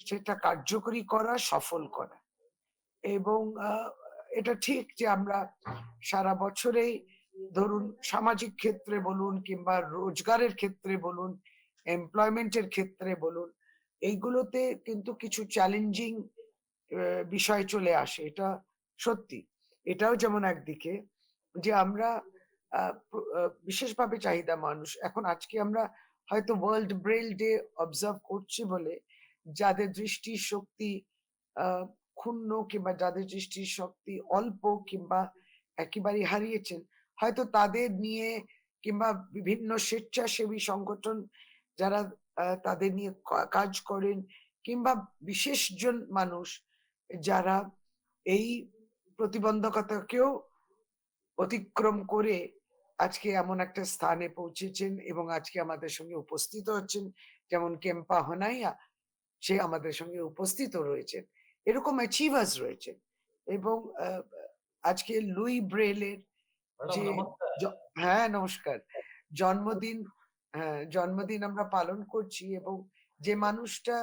সেটা কার্যকরী করা, সফল করা। এবং এটা ঠিক যে আমরা সারা বছরেই ধরুন সামাজিক ক্ষেত্রে বলুন কিংবা রোজগারের ক্ষেত্রে বলুন, এমপ্লয়মেন্টের ক্ষেত্রে বলুন, এইগুলোতে কিন্তু কিছু চ্যালেঞ্জিং বিষয় চলে আসে, এটা সত্যি। এটাও যেমন একদিকে যে আমরা বিশেষভাবে চাহিদা মানুষ, এখন আজকে আমরা হয়তো ওয়ার্ল্ড ব্রেল ডে অবজার্ভ করছি বলে যাদের দৃষ্টির শক্তি ক্ষুণ্ণ কিংবা যাদের দৃষ্টির শক্তি অল্প কিংবা একেবারে হারিয়েছেন, হয়তো তাদের নিয়ে কিংবা বিভিন্ন স্বেচ্ছাসেবী সংগঠন যারা তাদের নিয়ে কাজ করেন, কিংবা বিশেষজন মানুষ যারা এই প্রতিবন্ধকতাকেও অতিক্রম করে আজকে এমন একটা স্থানে পৌঁছেছেন এবং আজকে আমাদের সঙ্গে উপস্থিত হচ্ছেন, যেমন কেম্পা হনাইয়া, সে আমাদের সঙ্গে উপস্থিত রয়েছেন। এরকম অ্যাচিভার্স রয়েছেন। এবং আজকে লুই ব্রেলের যে হ্যাঁ নমস্কার, জন্মদিন আমরা পালন করছি, এবং যে মানুষটা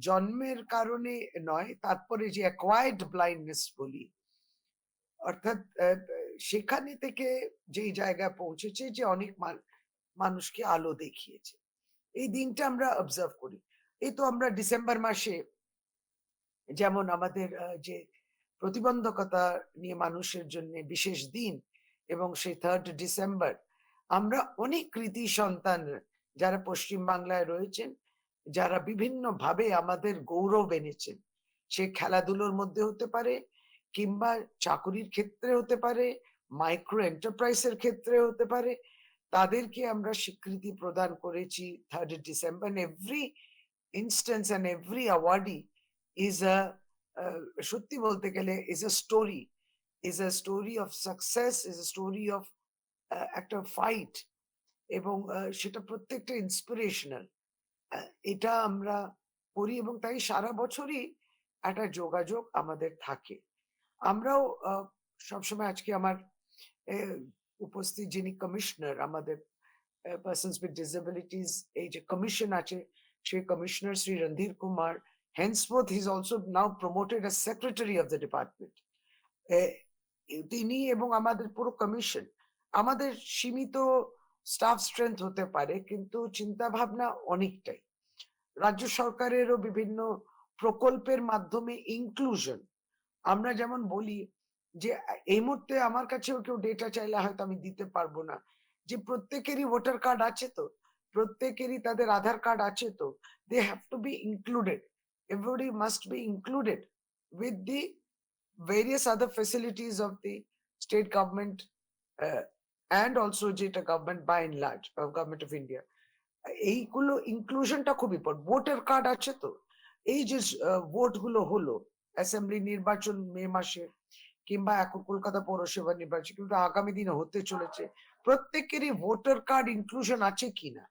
জন্মের কারণে নয়, তারপরে যে অ্যাকোয়ার্ড ব্লাইন্ডনেস বলি, অর্থাৎ সেখানে থেকে যেই জায়গায় পৌঁছেছে যে অনেক মানুষকে আলো দেখিয়েছে, এই দিনটা আমরা অবজার্ভ করি। এই তো আমরা ডিসেম্বর মাসে যেমন আমাদের যে প্রতিবন্ধকতা নিয়ে মানুষের জন্য বিশেষ দিন, এবং সেই 3rd ডিসেম্বর আমরা অনেক কৃতি সন্তান যারা পশ্চিম বাংলায় রয়েছেন, যারা বিভিন্ন ভাবে আমাদের গৌরব এনেছেন, সে খেলাধুলোর মধ্যে হতে পারে, কিংবা চাকুরির ক্ষেত্রে হতে পারে, মাইক্রো এন্টারপ্রাইজের ক্ষেত্রে হতে পারে, তাদেরকে আমরা স্বীকৃতি প্রদান করেছি 3rd December. Every instance and every awardee is a সত্যি বলতে গেলে is a story of success, is a story of একটা ফাইট, এবং সেটা প্রত্যেকটা ইন্সপিরেশনাল। এটা আমরা করি, এবং তাই সারা বছরই একটা যোগাযোগ আমাদের থাকে। আমরাও সবসময়, আজকে আমার উপস্থিত যিনি কমিশনার আমাদের পার্সনস উইথ ডিসেবিলিটিস, এই যে কমিশন আছে, সেই commissioner Shri Randhir Kumar, henceforth he is also now promoted as secretary of the department. তিনি এবং আমাদের পুরো কমিশন, আমাদের সীমিত স্টাফ স্ট্রেংথ হতে পারে, কিন্তু চিন্তা ভাবনা অনেকটাই। রাজ্য সরকারেরও বিভিন্ন প্রকল্পের মাধ্যমে ইনক্লুশন, আমরা যেমন বলি যে এই মুহূর্তে আমার কাছেও কেউ ডেটা চাইলে হয়তো আমি দিতে পারবো না, যে প্রত্যেকেরই ভোটার কার্ড আছে তো, প্রত্যেকেরই তাদের আধার কার্ড আছে তো, they have to be included, everybody must be included with the various other facilities of the state government and also যেটা government by and large of government of India. এইগুলো ইনক্লুশনটা খুব important. Voter card আছে তো, এই যে vote গুলো হলো, assembly নির্বাচন মে মাসে, কিংবা এখন কলকাতা পৌরসভা নির্বাচন, কিন্তু আগামী দিনে হতে চলেছে, প্রত্যেকেরই ভোটার কার্ড ইনক্লুশন আছে কিনা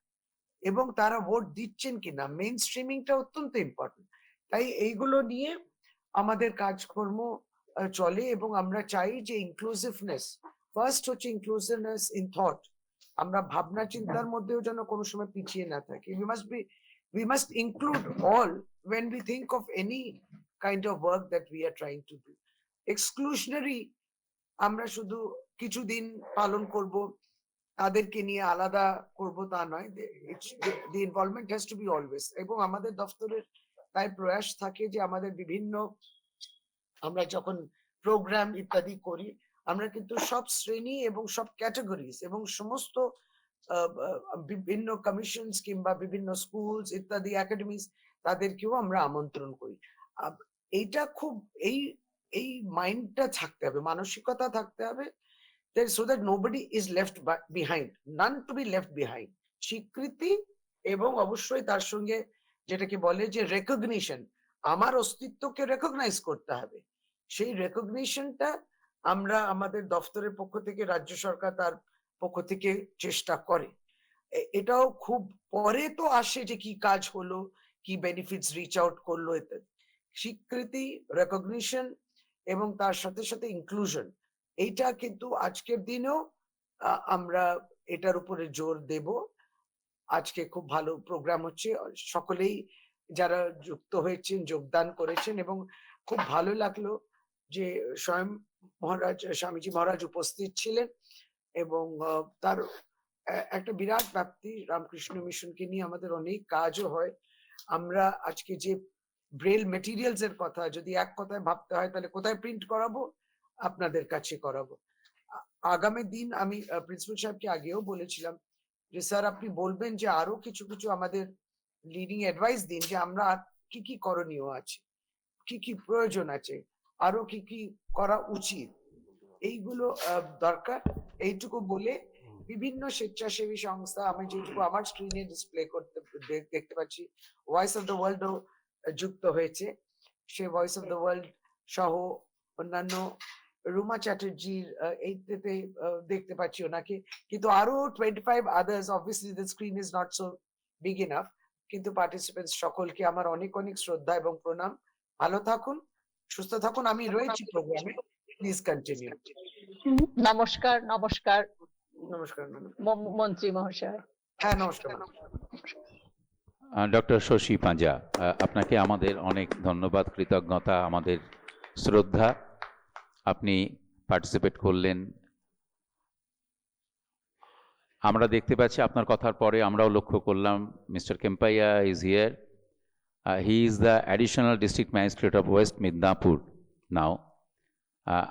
এবং তারা ভোট দিচ্ছেন কিনা, মেইন স্ট্রিমিংটা অত্যন্ত ইম্পর্টেন্ট। তাই এইগুলো নিয়ে আমাদের কাজকর্ম চলে, এবং আমরা চাই যে ইনক্লুসিভনেস, ফার্স্ট হচ্ছে ইনক্লুসিভনেস ইন থট, আমরা ভাবনা চিন্তার মধ্যেও যেন কোনো সময় পিছিয়ে না থাকি। we must include all when we think of any kind of work that we are trying to do. Exclusionary আমরা শুধু কিছুদিন পালন করব, তাদেরকে নিয়ে আলাদা করব তা নয়, the involvement has to be always। এবং আমাদের দপ্তরের তাই প্রয়াস থাকে যে আমাদের বিভিন্ন, আমরা যখন প্রোগ্রাম ইত্যাদি করি, আমরা কিন্তু সব শ্রেণী এবং সব ক্যাটাগরিজ এবং সমস্ত বিভিন্ন কমিশনস কিংবা বিভিন্ন স্কুলস ইত্যাদি একাডেমিজ, তাদেরকেও আমরা আমন্ত্রণ করি। এইটা খুব এই মাইন্ডটা থাকতে হবে, মানসিকতা থাকতে হবে, so that nobody is left behind, none to be left behind। স্বীকৃতি এবং অবশ্যই তার সঙ্গে যেটাকে বলে যে রেকগনিশন, আমার অস্তিত্বকে রেকগনাইজ করতে হবে। সেই রেকগনিশনটা আমরা আমাদের দপ্তরের পক্ষ থেকে, রাজ্য সরকার তার পক্ষ থেকে চেষ্টা করে। এটাও খুব পরে তো আসে যে কি কাজ হলো, কি বেনিফিটস রিচ আউট করলো ইত্যাদি। স্বীকৃতি, রেকগনিশন এবং তার সাথে সাথে ইনক্লুশন, এইটা কিন্তু আজকের দিনেও আমরা এটার উপরে জোর দেব। আজকে খুব ভালো প্রোগ্রাম হচ্ছে, সকলেই যারা যুক্ত হয়েছেন, যোগদান করেছেন, এবং খুব ভালো লাগলো যে স্বয়ং মহারাজ, স্বামীজি মহারাজ উপস্থিত ছিলেন, এবং তার একটা বিরাট ব্যাপ্তি। রামকৃষ্ণ মিশনকে নিয়ে আমাদের অনেক কাজও হয়। আমরা আজকে যে ব্রেল মেটেরিয়ালস এর কথা যদি এক কথায় ভাবতে হয়, তাহলে কোথায় প্রিন্ট করাবো? আপনাদের কাছে করাবো। আগামী দিন আমি প্রিন্সিপাল সাহেবকে আগেও বলেছিলাম যে স্যার আপনি বলবেন যে আরো কিছু কিছু আমাদের লিডিং অ্যাডভাইস দিন, যে আমরা কি কি করণীয় আছে, কি কি প্রয়োজন আছে, আরো কি কি করা উচিত, এইগুলো দরকার। এইটুকু বলে বিভিন্ন স্বেচ্ছাসেবী সংস্থা, আমি যেটুকু আমার স্ক্রিনে ডিসপ্লে করতে দেখতে পাচ্ছি, ভয়েস অফ দ্য ওয়ার্ল্ডও যুক্ত হয়েছে। সে ভয়েস অফ দ্য ওয়ার্ল্ড সহ অন্যান্য, রুমা চ্যাটার্জির এইটাতে দেখতে পাচ্ছি ওনাকে, কিন্তু আরো 25 others. Obviously the screen is not so big enough, কিন্তু পার্টিসিপেন্টস সকলকে আমার অনেক অনেক শ্রদ্ধা এবং প্রণাম। ভালো থাকুন, সুস্থ থাকুন, আমি রয়েছি প্রোগ্রামে, প্লিজ কন্টিনিউ। নমস্কার। নমস্কার নমস্কার মন্ত্রী মহাশয়। হ্যাঁ, নমস্কার। ডক্টর শশী পাঁজা, আপনাকে আমাদের অনেক ধন্যবাদ, কৃতজ্ঞতা, আমাদের শ্রদ্ধা। আপনি পার্টিসিপেট করলেন, আমরা দেখতে পাচ্ছি আপনার কথার পরে আমরাও লক্ষ্য করলাম mister Kempaiah is here. He is the additional district magistrate of west Midnapore now,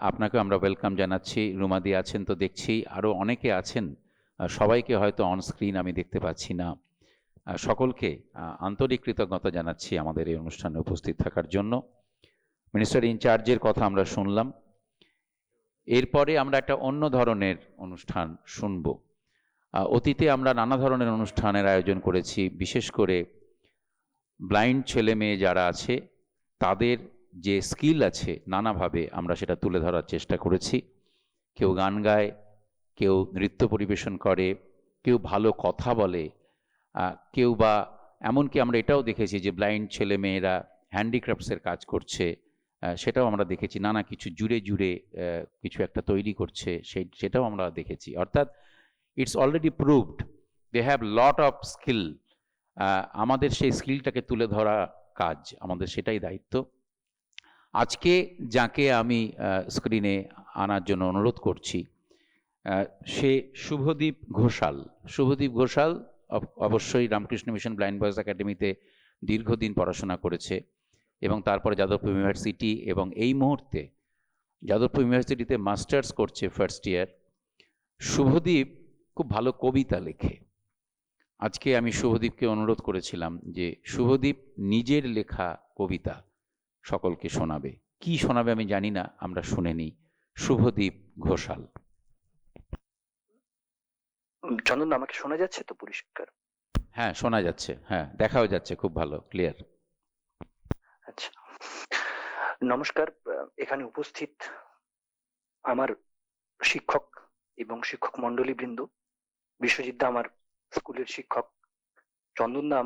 আপনাকে আমরা ওয়েলকাম জানাচ্ছি। রুমাদি আছেন তো দেখছি, আরও অনেকে আছেন, সবাইকে হয়তো অন স্ক্রিন আমি দেখতে পাচ্ছি না। সকলকে আন্তরিক কৃতজ্ঞতা জানাচ্ছি আমাদের এই অনুষ্ঠানে উপস্থিত থাকার জন্য। মিনিস্টার ইনচার্জের কথা আমরা শুনলাম। এরপরে আমরা একটা অন্য ধরনের অনুষ্ঠান শুনব। অতীতে আমরা নানা ধরনের অনুষ্ঠানের আয়োজন করেছি, বিশেষ করে ব্লাইন্ড ছেলে মেয়ে যারা আছে তাদের যে স্কিল আছে নানাভাবে আমরা সেটা তুলে ধরার চেষ্টা করেছি। কেউ গান গায়, কেউ নৃত্য পরিবেশন করে, কেউ ভালো কথা বলে, কেউ বা এমনকি আমরা এটাও দেখেছি যে ব্লাইন্ড ছেলে মেয়েরা হ্যান্ডিক্রাফটসের কাজ করছে, সেটাও আমরা দেখেছি। নানা কিছু জুড়ে জুড়ে কিছু একটা তৈরি করছে, সেটাও আমরা দেখেছি। অর্থাৎ it's already proved they have lot of skill. আমাদের সেই স্কিলটাকে তুলে ধরা কাজ, আমাদের সেটাই দায়িত্ব। আজকে যাকে আমি স্ক্রিনে আনার জন্য অনুরোধ করছি সে শুভদীপ ঘোষাল। শুভদীপ ঘোষাল অবশ্যই রামকৃষ্ণ মিশন ব্লাইন্ড বয়েজ একাডেমিতে দীর্ঘদিন পড়াশোনা করেছে এবং তারপরে যাদবপুর ইউনিভার্সিটি, এবং এই মুহূর্তে যাদবপুর ইউনিভার্সিটিতে মাস্টার্স করছে ফার্স্ট ইয়ার। শুভদীপ খুব ভালো কবিতা লেখে। আজকে আমি শুভদীপকে অনুরোধ করেছিলাম যে শুভদীপ নিজের লেখা কবিতা সকলকে শোনাবে। কি শোনাবে আমি জানি না, আমরা শুনে নিই। শুভদীপ ঘোষাল। চন্দন, আমাকে শোনা যাচ্ছে তো পরিষ্কার? হ্যাঁ, শোনা যাচ্ছে, হ্যাঁ, দেখাও যাচ্ছে, খুব ভালো, ক্লিয়ার। আচ্ছা, নমস্কার। এখানে উপস্থিত আমার শিক্ষক এবং শিক্ষক মন্ডলী বৃন্দ, বিশ্বজিৎ দা আমার স্কুলের শিক্ষক, চন্দন দা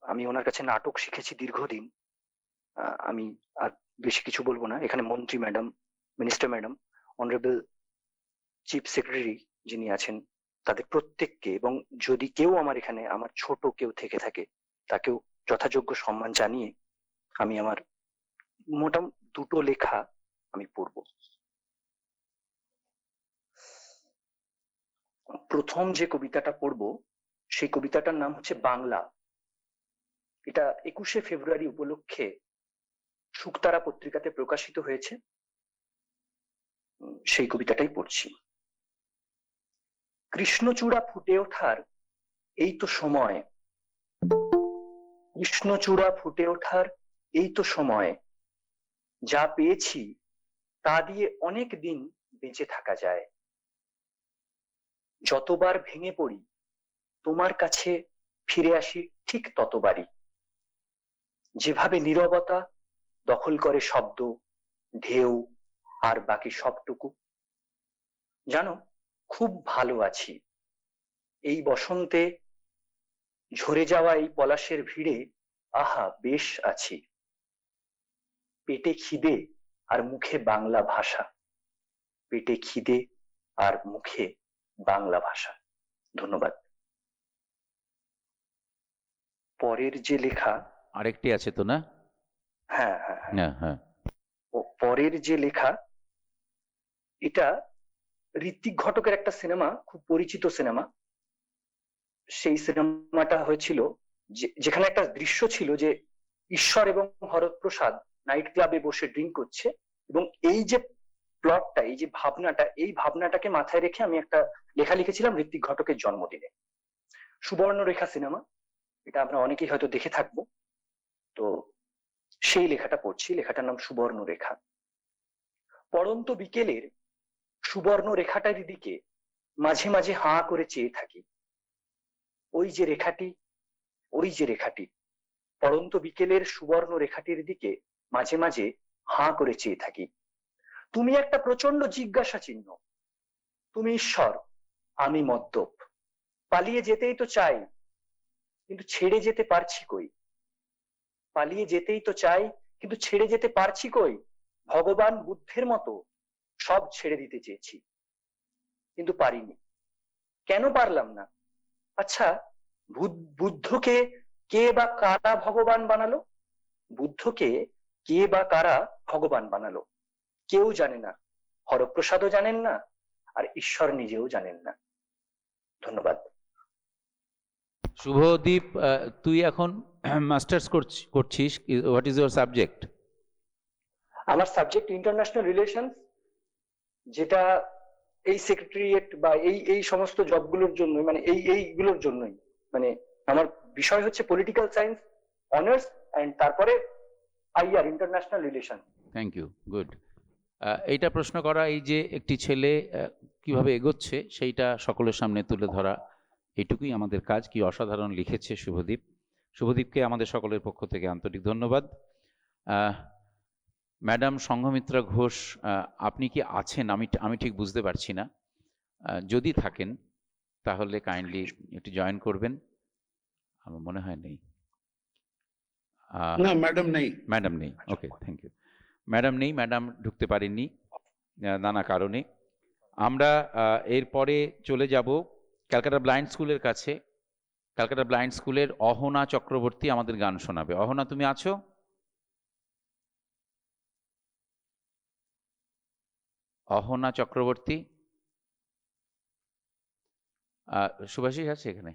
আমি ওনার কাছে নাটক শিখেছি দীর্ঘদিন। আমি আর বেশি কিছু বলবো না। এখানে মন্ত্রী madam, minister madam, honourable chief secretary যিনি আছেন, তাদের প্রত্যেককে, এবং যদি কেউ আমার এখানে আমার ছোট কেউ থেকে থাকে তাকেও যথাযোগ্য সম্মান জানিয়ে আমি আমার মোটামুটি দুটো লেখা আমি পড়ব। প্রথম যে কবিতাটা পড়ব সেই কবিতাটার নাম হচ্ছে বাংলা। এটা 21শে ফেব্রুয়ারি উপলক্ষে শুকতারা পত্রিকাতে প্রকাশিত হয়েছে। সেই কবিতাটাই পড়ছি। কৃষ্ণচূড়া ফুটে ওঠার এই তো সময়, কৃষ্ণচূড়া ফুটে ওঠার এই তো সময়, যা পেয়েছি তা দিয়ে অনেক দিন বেঁচে থাকা যায়। যতবার ভেঙে পড়ি তোমার কাছে ফিরে আসি ঠিক ততবারই। যেভাবে নীরবতা দখল করে শব্দ, ঢেউ আর বাকি সবটুকু। জানো, খুব ভালো আছি। এই বসন্তে ঝরে যাওয়া এই পলাশের ভিড়ে আহা বেশ আছি। পেটে খিদে আর মুখে বাংলা ভাষা, পেটে খিদে আর মুখে বাংলা ভাষা। ধন্যবাদ। পরের যে লেখা, আরেকটি আছে তো না? হ্যাঁ হ্যাঁ হ্যাঁ হ্যাঁ। পরের যে লেখা, এটা ঋত্বিক ঘটকের একটা সিনেমা, খুব পরিচিত সিনেমা। সেই সিনেমাটা হয়েছিল যেখানে একটা দৃশ্য ছিল যে ঈশ্বর এবং হরপ্রসাদ নাইট ক্লাবে বসে ড্রিঙ্ক করছে, এবং এই যে প্লটটা, এই যে ভাবনাটা, এই ভাবনাটাকে মাথায় রেখে আমি একটা লেখা লিখেছিলাম ঋত্বিক ঘটকের জন্মদিনে। সুবর্ণরেখা সিনেমা, এটা আমরা অনেকেই হয়তো দেখে থাকবো। তো সেই লেখাটা পড়ছি। লেখাটার নাম সুবর্ণরেখা। পড়ন্ত বিকেলের সুবর্ণ রেখাটার দিকে মাঝে মাঝে হাঁ করে চেয়ে থাকি। ওই যে রেখাটি, ওই যে রেখাটি, পড়ন্ত বিকেলের সুবর্ণ রেখাটির দিকে মাঝে মাঝে হাঁ করে চেয়ে থাকি। তুমি একটা প্রচন্ড জিজ্ঞাসা চিহ্ন। তুমি ঈশ্বর, আমি মদ্যপ। পালিয়ে যেতেই তো চাই, কিন্তু ছেড়ে যেতে পারছি কই। পালিয়ে যেতেই তো চাই, কিন্তু ছেড়ে যেতে পারছি কই। ভগবান বুদ্ধের মতো সব ছেড়ে দিতে চেয়েছি, কিন্তু পারিনি। কেন পারলাম না? আচ্ছা, বুদ্ধকে কে বা কারা ভগবান বানালো? বুদ্ধকে কে বা কারা ভগবান বানালো? কেউ জানে না। হরপ্রসাদও জানেন না, আর ঈশ্বর নিজেও জানেন না। ধন্যবাদ। শুভদীপ, তুই এখন মাস্টার্স করছিস। What is your subject? আমার সাবজেক্ট ইন্টারন্যাশনাল রিলেশনস যেটা এই সেক্রেটারিয়েট বা এই সমস্ত জবগুলোর জন্য, মানে এইগুলোর জন্যই, মানে আমার বিষয় হচ্ছে পলিটিক্যাল সায়েন্স অনার্স এন্ড তারপরে IR, international relation. Thank you, good. এইটা প্রশ্ন করা, এই যে একটি ছেলে কিভাবে এগোচ্ছে সেইটা সকলের সামনে তুলে ধরা, এইটুকুই আমাদের কাজ। কি অসাধারণ লিখেছে শুভদীপ। শুভদীপকে আমাদের সকলের পক্ষ থেকে আন্তরিক ধন্যবাদ। ম্যাডাম সংঘমিত্রা ঘোষ, আপনি কি আছেন? আমি ঠিক বুঝতে পারছি না। যদি থাকেন তাহলে কাইন্ডলি একটু জয়েন করবেন। আমার মনে হয় নেই। না, ম্যাডাম নেই। ম্যাডাম নেই, ওকে, থ্যাংক ইউ। ম্যাডাম নেই, ম্যাডাম ঢুকতে পারেননি নানা কারণে। আমরা এরপরে চলে যাব ক্যালকাটা ব্লাইন্ড স্কুলের কাছে। ক্যালকাটা ব্লাইন্ড স্কুলের অহনা চক্রবর্তী আমাদের গান শোনাবে। অহনা, তুমি আছো? অহনা চক্রবর্তী, সুভাষিস আছে এখানে?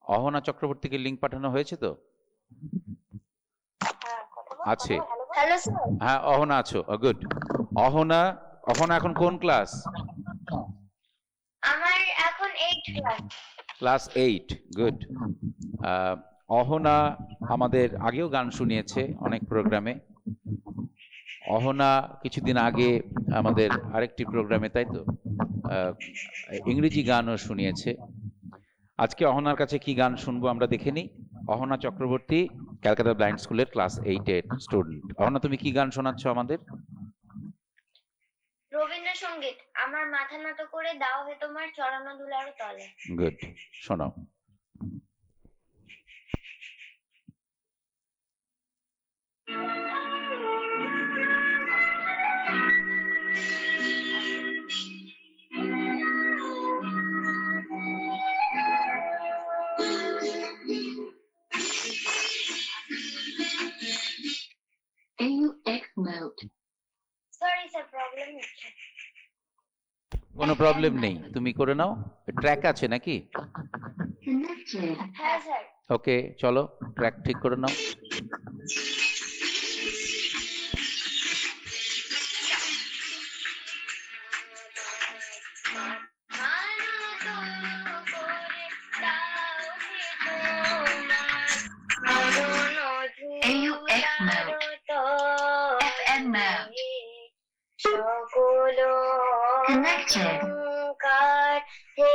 অহনা চক্রবর্তীকে লিঙ্ক পাঠানো হয়েছে তো? আছে, হ্যালো স্যার। হ্যাঁ অহনা আছো, গুড। অহনা এখন কোন ক্লাস? আমার এখন 8 ক্লাস। Class 8, good. অহনা আমাদের আগেও গান শুনিয়েছে অনেক প্রোগ্রামে। অহনা কিছুদিন আগে আমাদের আরেকটি প্রোগ্রামে, তাই তো, ইংরেজি গানও শুনিয়েছে। আজকে অহনার কাছে কি গান শুনবো আমরা দেখে নিই। অহনা চক্রবর্তী ক্যালকাটা ব্লাইন্ড স্কুলের ক্লাস 8-এর স্টুডেন্ট। অহনা, তুমি কি গান শোনাচ্ছ আমাদের? রবীন্দ্রসঙ্গীত, আমার মাথা নত করে দাও হে তোমার চরণ ধুলার তলে। গুড, শোনাও। সরি স্যার, প্রবলেম হচ্ছে। কোনো প্রবলেম নেই, তুমি করে নাও। ট্র্যাক আছে নাকি? হ্যাঁ স্যার। ওকে, চলো ট্র্যাক ঠিক করে নাও। সকল অহংকার হে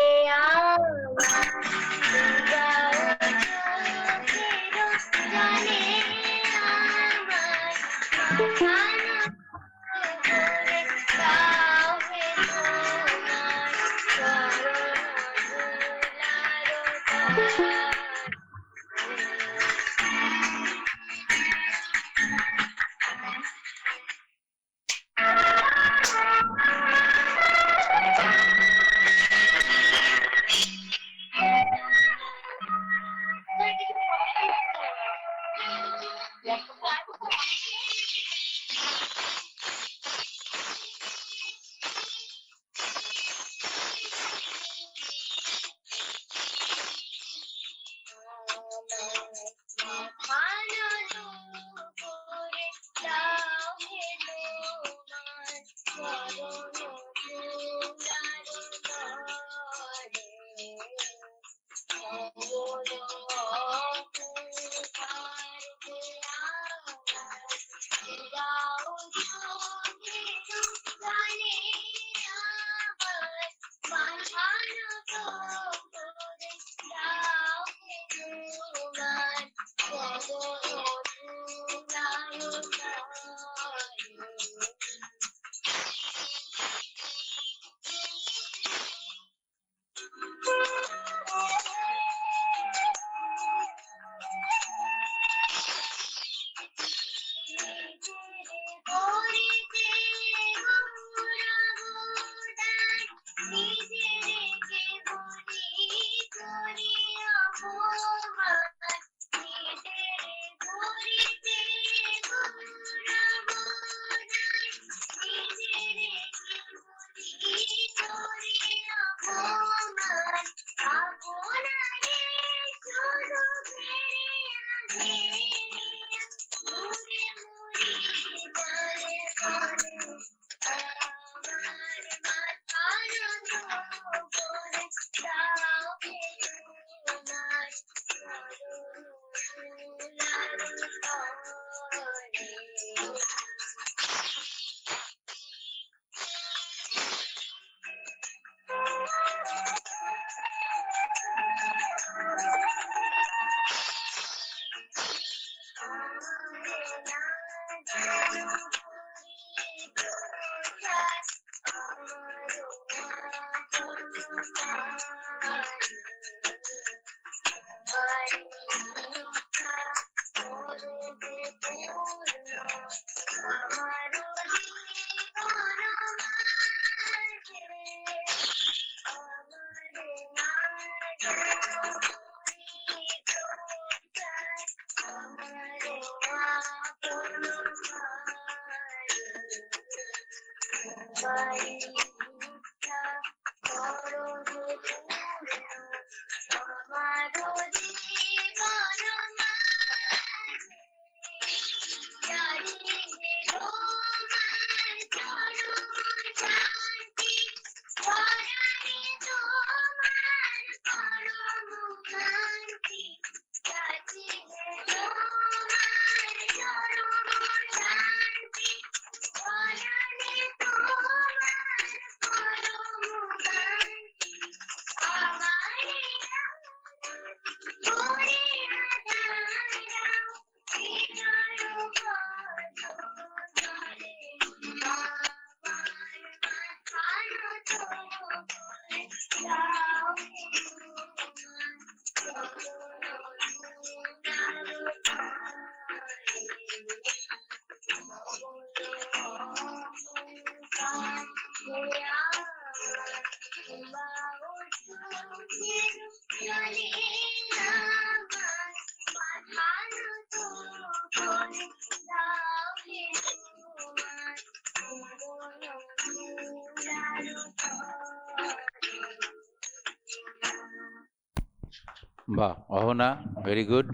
বাহ, অহনা, ভেরি গুড।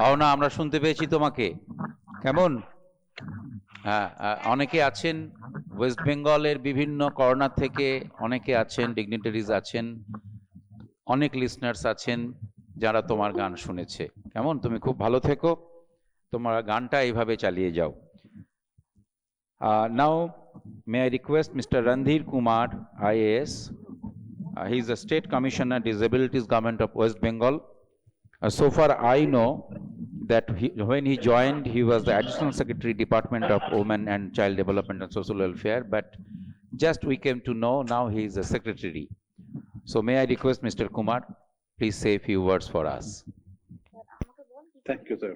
অহনা, আমরা শুনতে পেয়েছি তোমাকে। কেমন? হ্যাঁ, অনেকে আছেন ওয়েস্ট বেঙ্গলের বিভিন্ন কর্নার থেকে, অনেকে আছেন, ডিগনিটারিজ আছেন, অনেক লিসনার্স আছেন যারা তোমার গান শুনেছে। কেমন? তুমি খুব ভালো থেকো, তোমার গানটা এইভাবে চালিয়ে যাও। Now may I request mister Randhir Kumar, IAS. He is a State Commissioner, Disabilities, Government of West Bengal. So far I know that when he joined, he was the Additional Secretary, Department of Women and Child Development and Social Welfare, but just we came to know now he is a secretary. So may I request Mr. Kumar, please say a few words for us. Thank you, sir.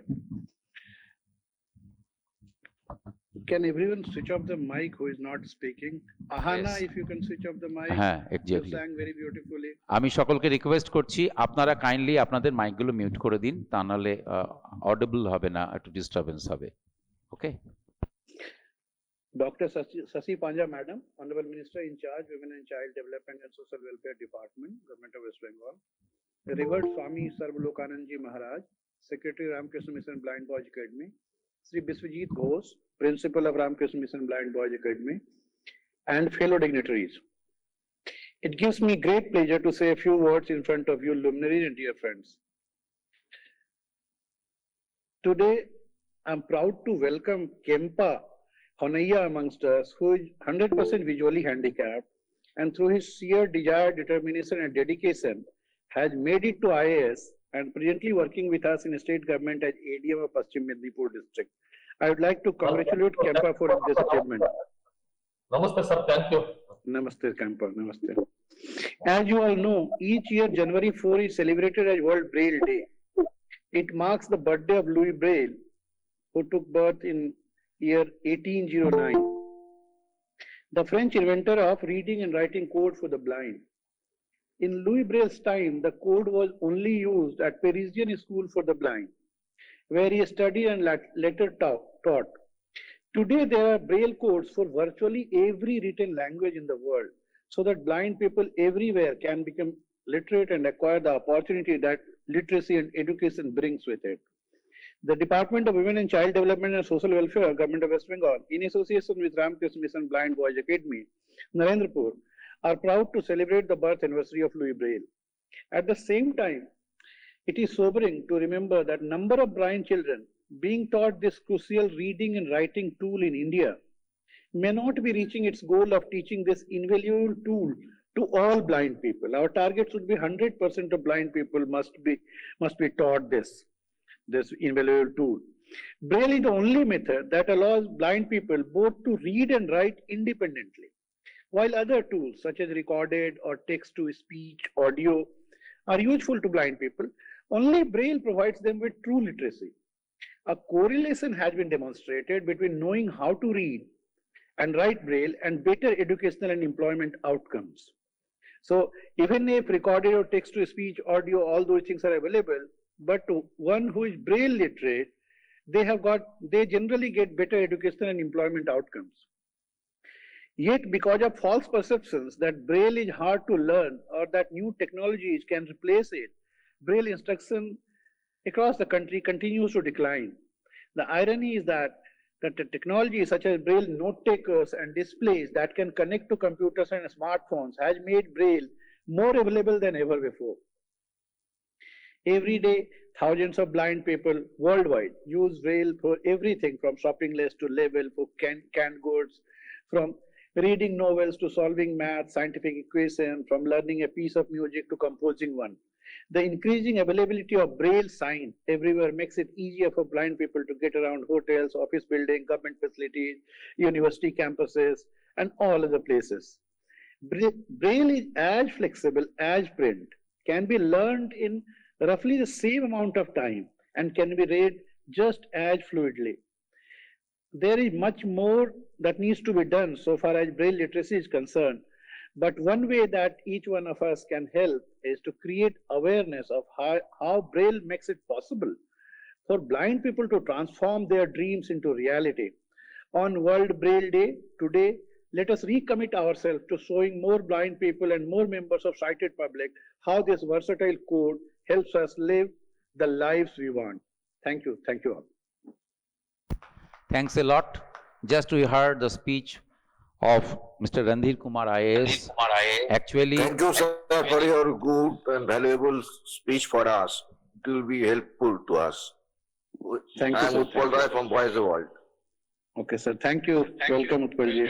Can everyone switch off the mic who is not speaking? Ahana, Yes. if you can switch off the mic. হ্যাঁ, You exactly. sang very beautifully. আমি সকলকে request করছি আপনারা kindly আপনাদের মাইকগুলো mute করে দিন, তা নাহলে অডিবল হবে না, একটু ডিস্টারবেন্স হবে। ওকে। Dr. Sasi Panja, Madam, Honorable Minister in charge, Women and Child Development and Social Welfare Department, Government of West Bengal. The Revered Swami Sarvalokananji Maharaj, Secretary Ramakrishna Mission Blind Boys Academy. Sri Biswajit Ghosh, Principal of Ramakrishna Mission Blind Boys Academy, and fellow dignitaries. It gives me great pleasure to say a few words in front of you, luminaries and dear friends. Today, I'm proud to welcome Kempa Honaiya amongst us, who is 100% visually handicapped, and through his sheer desire, determination, and dedication, has made it to IAS and presently working with us in state government as ADM of Paschim Medinipur district. I would like to congratulate Kempa for this achievement. Namaste, sir. Thank you. Namaste, Kempa. Namaste. As you all know, each year January 4 is celebrated as World Braille Day. It marks the birthday of Louis Braille, who took birth in year 1809. The French inventor of reading and writing code for the blind. In Louis Braille's time, the code was only used at Parisian School for the Blind, where he studied and later taught. Today, there are Braille codes for virtually every written language in the world, so that blind people everywhere can become literate and acquire the opportunity that literacy and education brings with it. The Department of Women and Child Development and Social Welfare, Government of West Bengal, in association with Ramakrishna Mission Blind Boys Academy, Narendrapur, are proud to celebrate the birth anniversary of Louis Braille. At the same time, it is sobering to remember that number of blind children being taught this crucial reading and writing tool in India may not be reaching its goal of teaching this invaluable tool to all blind people. Our target should be 100% of blind people must be taught this invaluable tool. Braille is the only method that allows blind people both to read and write independently. While other tools such as recorded or text-to-speech audio are useful to blind people, only Braille provides them with true literacy. A correlation has been demonstrated between knowing how to read and write Braille and better educational and employment outcomes. So even if recorded or text-to-speech audio, all those things are available, but to one who is Braille literate, they generally get better educational and employment outcomes. Yet, because of false perceptions that Braille is hard to learn or that new technologies can replace it, Braille instruction across the country continues to decline. The irony is that the technology such as Braille note takers and displays that can connect to computers and smartphones has made Braille more available than ever before. Every day, thousands of blind people worldwide use Braille for everything from shopping lists to label for canned goods, from reading novels to solving math, scientific equations, from learning a piece of music to composing one. The increasing availability of Braille sign everywhere makes it easier for blind people to get around hotels, office buildings, government facilities, university campuses, and all other places. Braille is as flexible as print, can be learned in roughly the same amount of time, and can be read just as fluidly. There is much more that needs to be done so far as Braille literacy is concerned. But one way that each one of us can help is to create awareness of how Braille makes it possible for blind people to transform their dreams into reality. On World Braille Day today, let us recommit ourselves to showing more blind people and more members of sighted public how this versatile code helps us live the lives we want. Thank you. Thank you all. Thanks a lot. Just we heard the speech of Mr. Randhir Kumar IAS. Actually, thank you, sir, for your good and valuable speech for us. It will be helpful to us. Thank you, I am sir. Utpal Rai from Voice of the World. Okay, sir. Thank you. Welcome, Utpalji.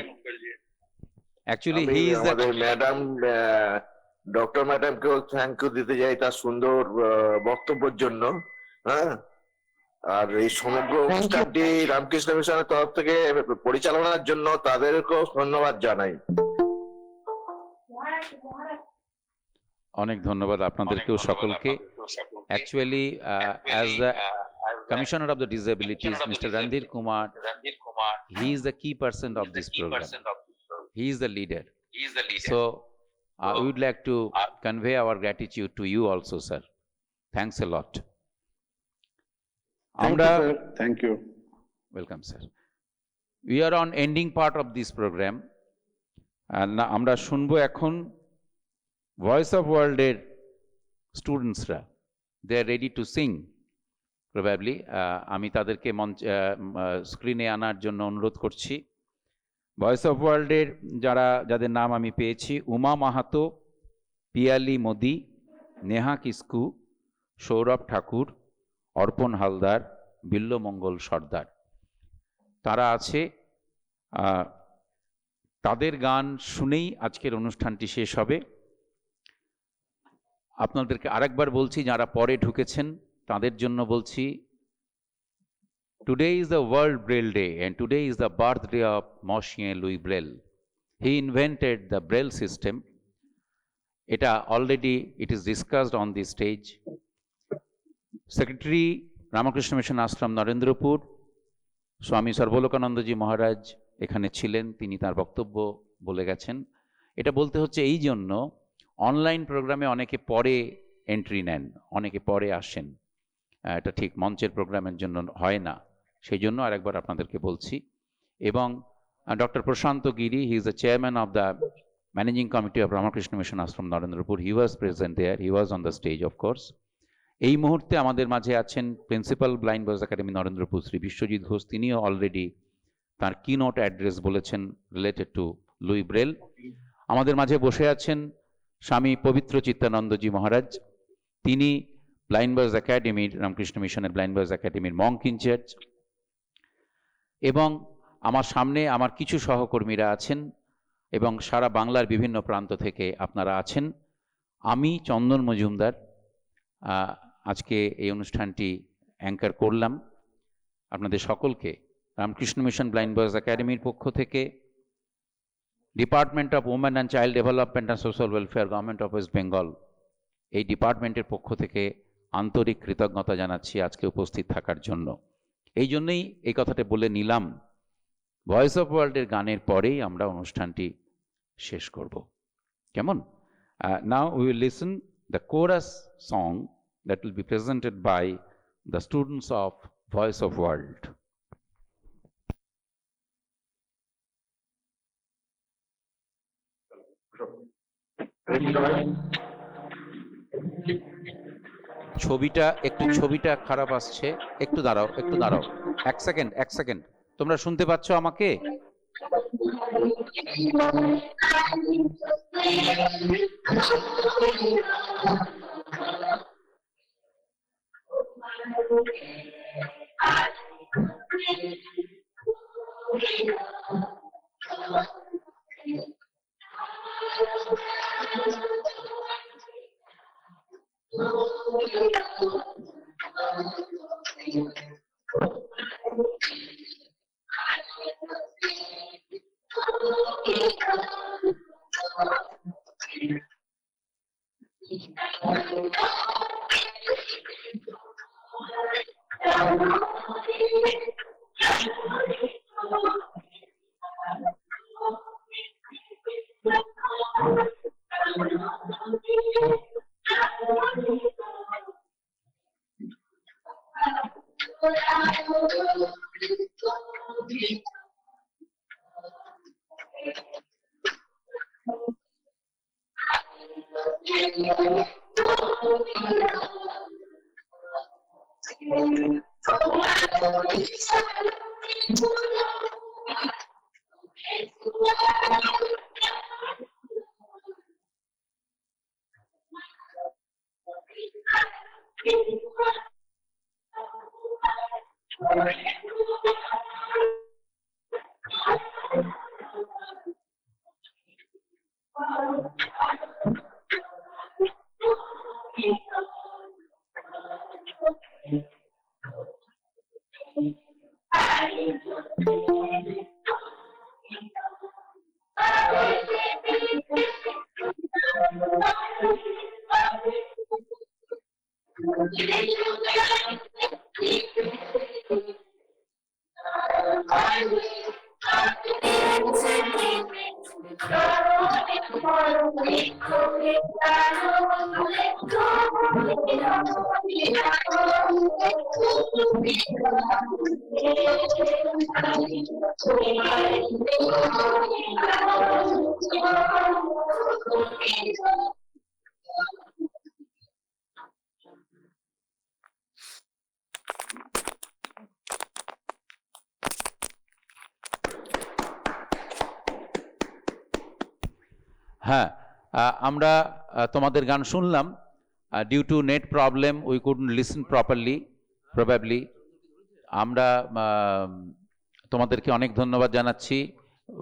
actually আমি he is আমাদের the madam doctor ম্যাডামকেও thank you দিতে চাই তার সুন্দর বক্তব্যের জন্য। হ্যাঁ, আর এই সমগ্র অনুষ্ঠানটি রামকৃষ্ণ মিশনের তরফ থেকে পরিচালনার জন্য তাদেরকেও ধন্যবাদ জানাই। অনেক ধন্যবাদ আপনাদেরকেও সকলকে। Actually, as the Commissioner of the Disabilities, Mr. Randhir Kumar, he is the key person of this program. He is the leader. So, we would like to convey our gratitude to you also, sir. Thanks a lot. Thank you. Welcome, sir. We are on ending part of this program. And আমরা শুনবো এখন Voice of World এর স্টুডেন্টসরা, they are ready to sing probably. আমি তাদেরকে স্ক্রিনে আনার জন্য অনুরোধ করছি। ভয়েস অফ ওয়ার্ল্ডের যাদের নাম আমি পেয়েছি: উমা মাহাতো, পিয়ালি মোদি, নেহা কিস্কু, সৌরভ ঠাকুর, অর্পণ হালদার, বিল্লমঙ্গল সর্দার। তারা আছে। তাদের গান শুনেই আজকের অনুষ্ঠানটি শেষ হবে। আপনাদেরকে আরেকবার বলছি, যারা পরে ঢুকেছেন তাদের জন্য বলছি, today is the World Braille Day and today is the birthday of Monsieur Louis Braille. He invented the Braille system. It is discussed on this stage. Secretary Ramakrishna Mission Ashram Narendrapur, Swami Sarvalokanandaji Maharaj এখানে ছিলেন, তিনি তার বক্তব্য বলে গেছেন। এটা বলতে হচ্ছে এই জন্য, অনলাইন প্রোগ্রামে অনেকে পরে এন্ট্রি নেন, অনেকে পরে আসেন, এটা ঠিক মঞ্চের প্রোগ্রামের জন্য হয় না, সেই জন্য আরেকবার আপনাদেরকে বলছি। এবং doctor Prashanta Giri, he is the chairman of the managing committee of Ramakrishna mission Ashram Narendrapur, he was present there, he was on the stage of course. এই মুহূর্তে আমাদের মাঝে আছেন principal blind boys academy Narendrapur Shri Biswajit Ghosh, তিনিও অলরেডি তার কিনোট অ্যাড্রেস বলেছেন রিলেটেড টু লুই ব্রেল। আমাদের মাঝে বসে আছেন স্বামী পবিত্র চিত্তানন্দজি মহারাজ, তিনি ব্লাইন্ড বয়েজ একাডেমির, রামকৃষ্ণ মিশনের ব্লাইন্ড বয়েজ একাডেমির মঙ্ক ইনচার্জ। এবং আমার সামনে আমার কিছু সহকর্মীরা আছেন এবং সারা বাংলার বিভিন্ন প্রান্ত থেকে আপনারা আছেন। আমি চন্দন মজুমদার আজকে এই অনুষ্ঠানটি অ্যাঙ্কার করলাম। আপনাদের সকলকে রামকৃষ্ণ মিশন ব্লাইন্ড বয়েজ একাডেমির পক্ষ থেকে, department of women and child development and social welfare, government of west Bengal, এই ডিপার্টমেন্টের পক্ষ থেকে আন্তরিক কৃতজ্ঞতা জানাচ্ছি আজকে উপস্থিত থাকার জন্য। এই জন্যই এই কথাটা বলে নিলাম, ভয়েস অফ ওয়ার্ল্ডের গানের পরেই আমরা অনুষ্ঠানটি শেষ করব, কেমন? Now we will listen the chorus song that will be presented by the students of Voice of World. ছবিটা খারাপ আসছে, একটু দাঁড়াও, এক সেকেন্ড। তোমরা শুনতে পাচ্ছ আমাকে? হ্যাঁ, আমরা তোমাদের গান শুনলাম। Due to net problem we couldn't listen properly probably. আমরা তোমাদেরকে অনেক ধন্যবাদ জানাচ্ছি,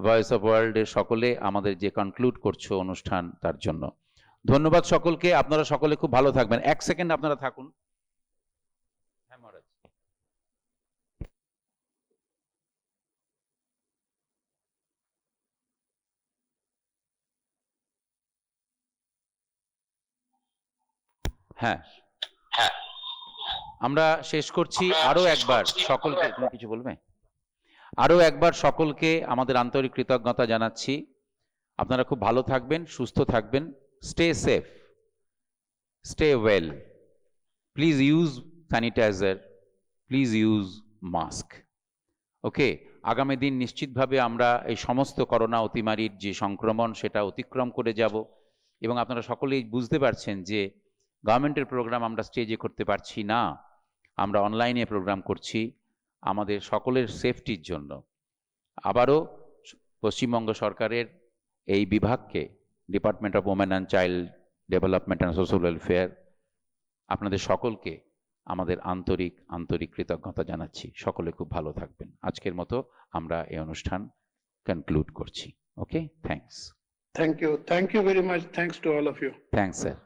ভয়েস অফ ওয়ার্ল্ডের সকলে আমাদের যে কনক্লুড করছো অনুষ্ঠান তার জন্য। ধন্যবাদ সকলকে, আপনারা সকলে খুব ভালো থাকবেন। এক সেকেন্ড আপনারা থাকুন। হ্যাঁ মহারাজ। হ্যাঁ, আমরা শেষ করছি। আরো একবার সকলকে, তুমি কিছু বলবে? আরো একবার সকলকে আমাদের আন্তরিক কৃতজ্ঞতা জানাচ্ছি। আপনারা খুব ভালো থাকবেন, সুস্থ থাকবেন। Stay safe, stay well, please use sanitiser, please use mask. Okay, আগামী দিন নিশ্চিতভাবে আমরা এই সমস্ত করোনা অতিমারির যে সংক্রমণ সেটা অতিক্রম করে যাব। এবং আপনারা সকলেই বুঝতে পারছেন যে গভর্নমেন্টের প্রোগ্রাম আমরা স্টেজে করতে পারছি না, আমরা অনলাইনে প্রোগ্রাম করছি আমাদের সকলের সেফটির জন্য। আবারও পশ্চিমবঙ্গ সরকারের এই বিভাগকে, department of women and child development and social welfare, আপনাদের সকলকে আমাদের আন্তরিক কৃতজ্ঞতা জানাচ্ছি। সকলে খুব ভালো থাকবেন। আজকের মতো আমরা এই অনুষ্ঠান কনক্লুড করছি। Okay, thanks. Thank you very much. Thanks to all of you. Thanks sir.